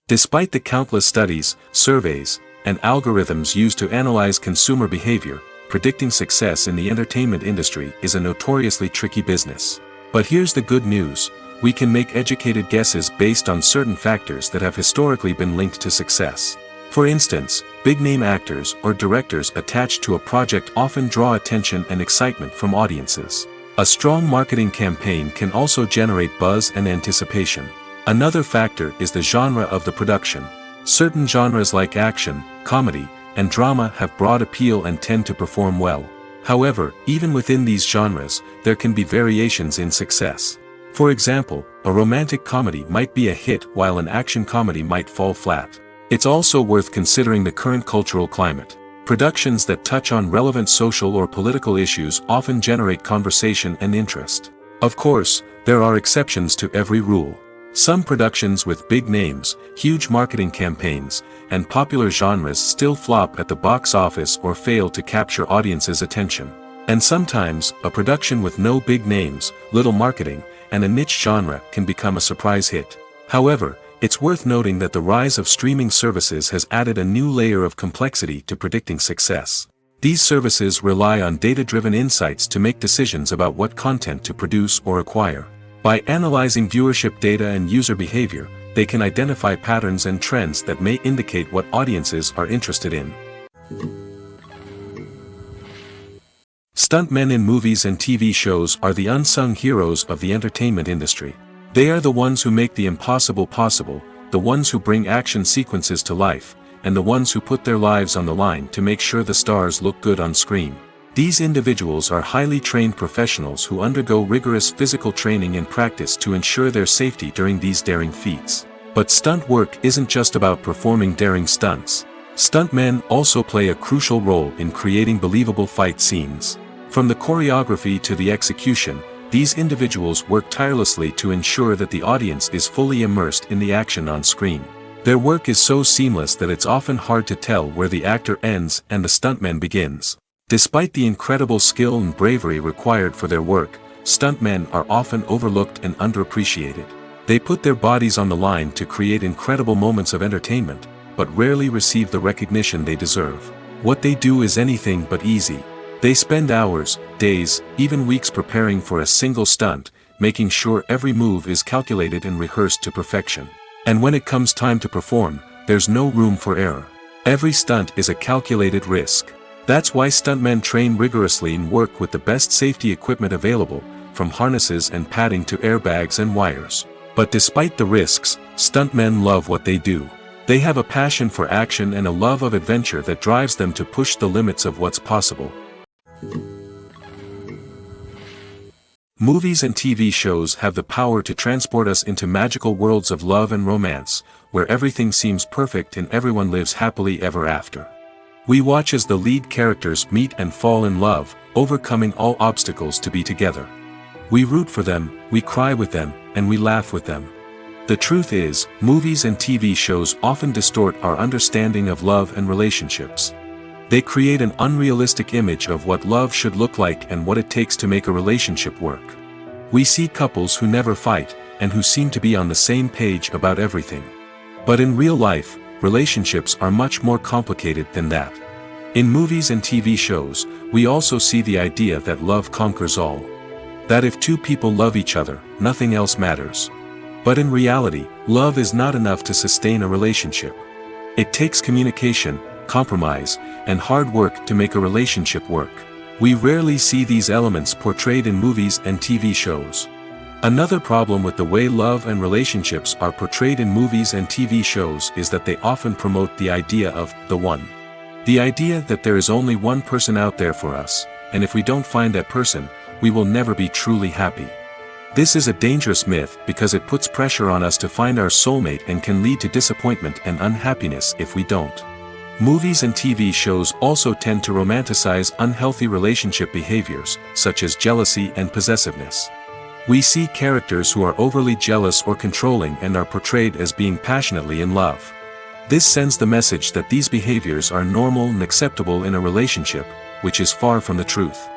Despite the countless studies, surveys, and algorithms used to analyze consumer behavior, predicting success in the entertainment industry is a notoriously tricky business. But here's the good news: we can make educated guesses based on certain factors that have historically been linked to success. For instance, big-name actors or directors attached to a project often draw attention and excitement from audiences. A strong marketing campaign can also generate buzz and anticipation. Another factor is the genre of the production. Certain genres like action, comedy, and drama have broad appeal and tend to perform well. However, even within these genres, there can be variations in success. For example, a romantic comedy might be a hit while an action comedy might fall flat. It's also worth considering the current cultural climate. Productions that touch on relevant social or political issues often generate conversation and interest. Of course, there are exceptions to every rule. Some productions with big names, huge marketing campaigns, and popular genres still flop at the box office or fail to capture audiences' attention. And sometimes, a production with no big names, little marketing, and a niche genre can become a surprise hit. However, it's worth noting that the rise of streaming services has added a new layer of complexity to predicting success. These services rely on data-driven insights to make decisions about what content to produce or acquire. By analyzing viewership data and user behavior, they can identify patterns and trends that may indicate what audiences are interested in. Stuntmen in movies and TV shows are the unsung heroes of the entertainment industry. They are the ones who make the impossible possible, the ones who bring action sequences to life, and the ones who put their lives on the line to make sure the stars look good on screen. These individuals are highly trained professionals who undergo rigorous physical training and practice to ensure their safety during these daring feats. But stunt work isn't just about performing daring stunts. Stuntmen also play a crucial role in creating believable fight scenes. From the choreography to the execution, these individuals work tirelessly to ensure that the audience is fully immersed in the action on screen. Their work is so seamless that it's often hard to tell where the actor ends and the stuntman begins. Despite the incredible skill and bravery required for their work, stuntmen are often overlooked and underappreciated. They put their bodies on the line to create incredible moments of entertainment, but rarely receive the recognition they deserve. What they do is anything but easy. They spend hours, days, even weeks preparing for a single stunt, making sure every move is calculated and rehearsed to perfection. And when it comes time to perform, there's no room for error. Every stunt is a calculated risk. That's why stuntmen train rigorously and work with the best safety equipment available, from harnesses and padding to airbags and wires. But despite the risks, stuntmen love what they do. They have a passion for action and a love of adventure that drives them to push the limits of what's possible. Movies and TV shows have the power to transport us into magical worlds of love and romance, where everything seems perfect and everyone lives happily ever after. We watch as the lead characters meet and fall in love, overcoming all obstacles to be together. We root for them, we cry with them, and we laugh with them. The truth is, movies and TV shows often distort our understanding of love and relationships. They create an unrealistic image of what love should look like and what it takes to make a relationship work. We see couples who never fight, and who seem to be on the same page about everything. But in real life, relationships are much more complicated than that. In movies and TV shows, we also see the idea that love conquers all. That if two people love each other, nothing else matters. But in reality, love is not enough to sustain a relationship. It takes communication, compromise, and hard work to make a relationship work. We rarely see these elements portrayed in movies and TV shows. Another problem with the way love and relationships are portrayed in movies and TV shows is that they often promote the idea of the one. The idea that there is only one person out there for us, and if we don't find that person, we will never be truly happy. This is a dangerous myth because it puts pressure on us to find our soulmate and can lead to disappointment and unhappiness if we don't. Movies and TV shows also tend to romanticize unhealthy relationship behaviors, such as jealousy and possessiveness. We see characters who are overly jealous or controlling and are portrayed as being passionately in love. This sends the message that these behaviors are normal and acceptable in a relationship, which is far from the truth.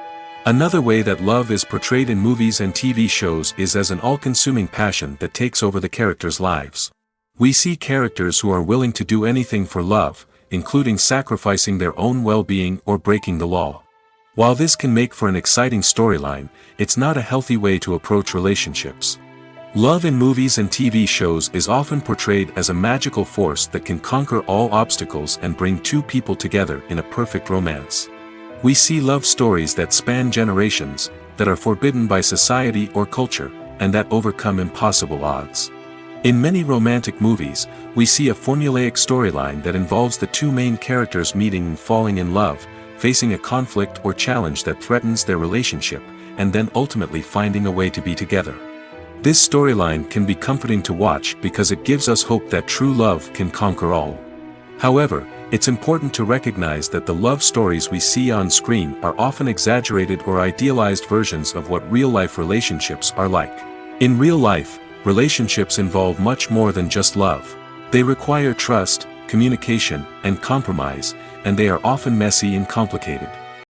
Another way that love is portrayed in movies and TV shows is as an all-consuming passion that takes over the characters' lives. We see characters who are willing to do anything for love, including sacrificing their own well-being or breaking the law. While this can make for an exciting storyline, it's not a healthy way to approach relationships. Love in movies and TV shows is often portrayed as a magical force that can conquer all obstacles and bring two people together in a perfect romance. We see love stories that span generations, that are forbidden by society or culture, and that overcome impossible odds. In many romantic movies, we see a formulaic storyline that involves the two main characters meeting and falling in love, facing a conflict or challenge that threatens their relationship, and then ultimately finding a way to be together. This storyline can be comforting to watch because it gives us hope that true love can conquer all. However, it's important to recognize that the love stories we see on screen are often exaggerated or idealized versions of what real-life relationships are like. In real life, relationships involve much more than just love. They require trust, communication, and compromise, and they are often messy and complicated.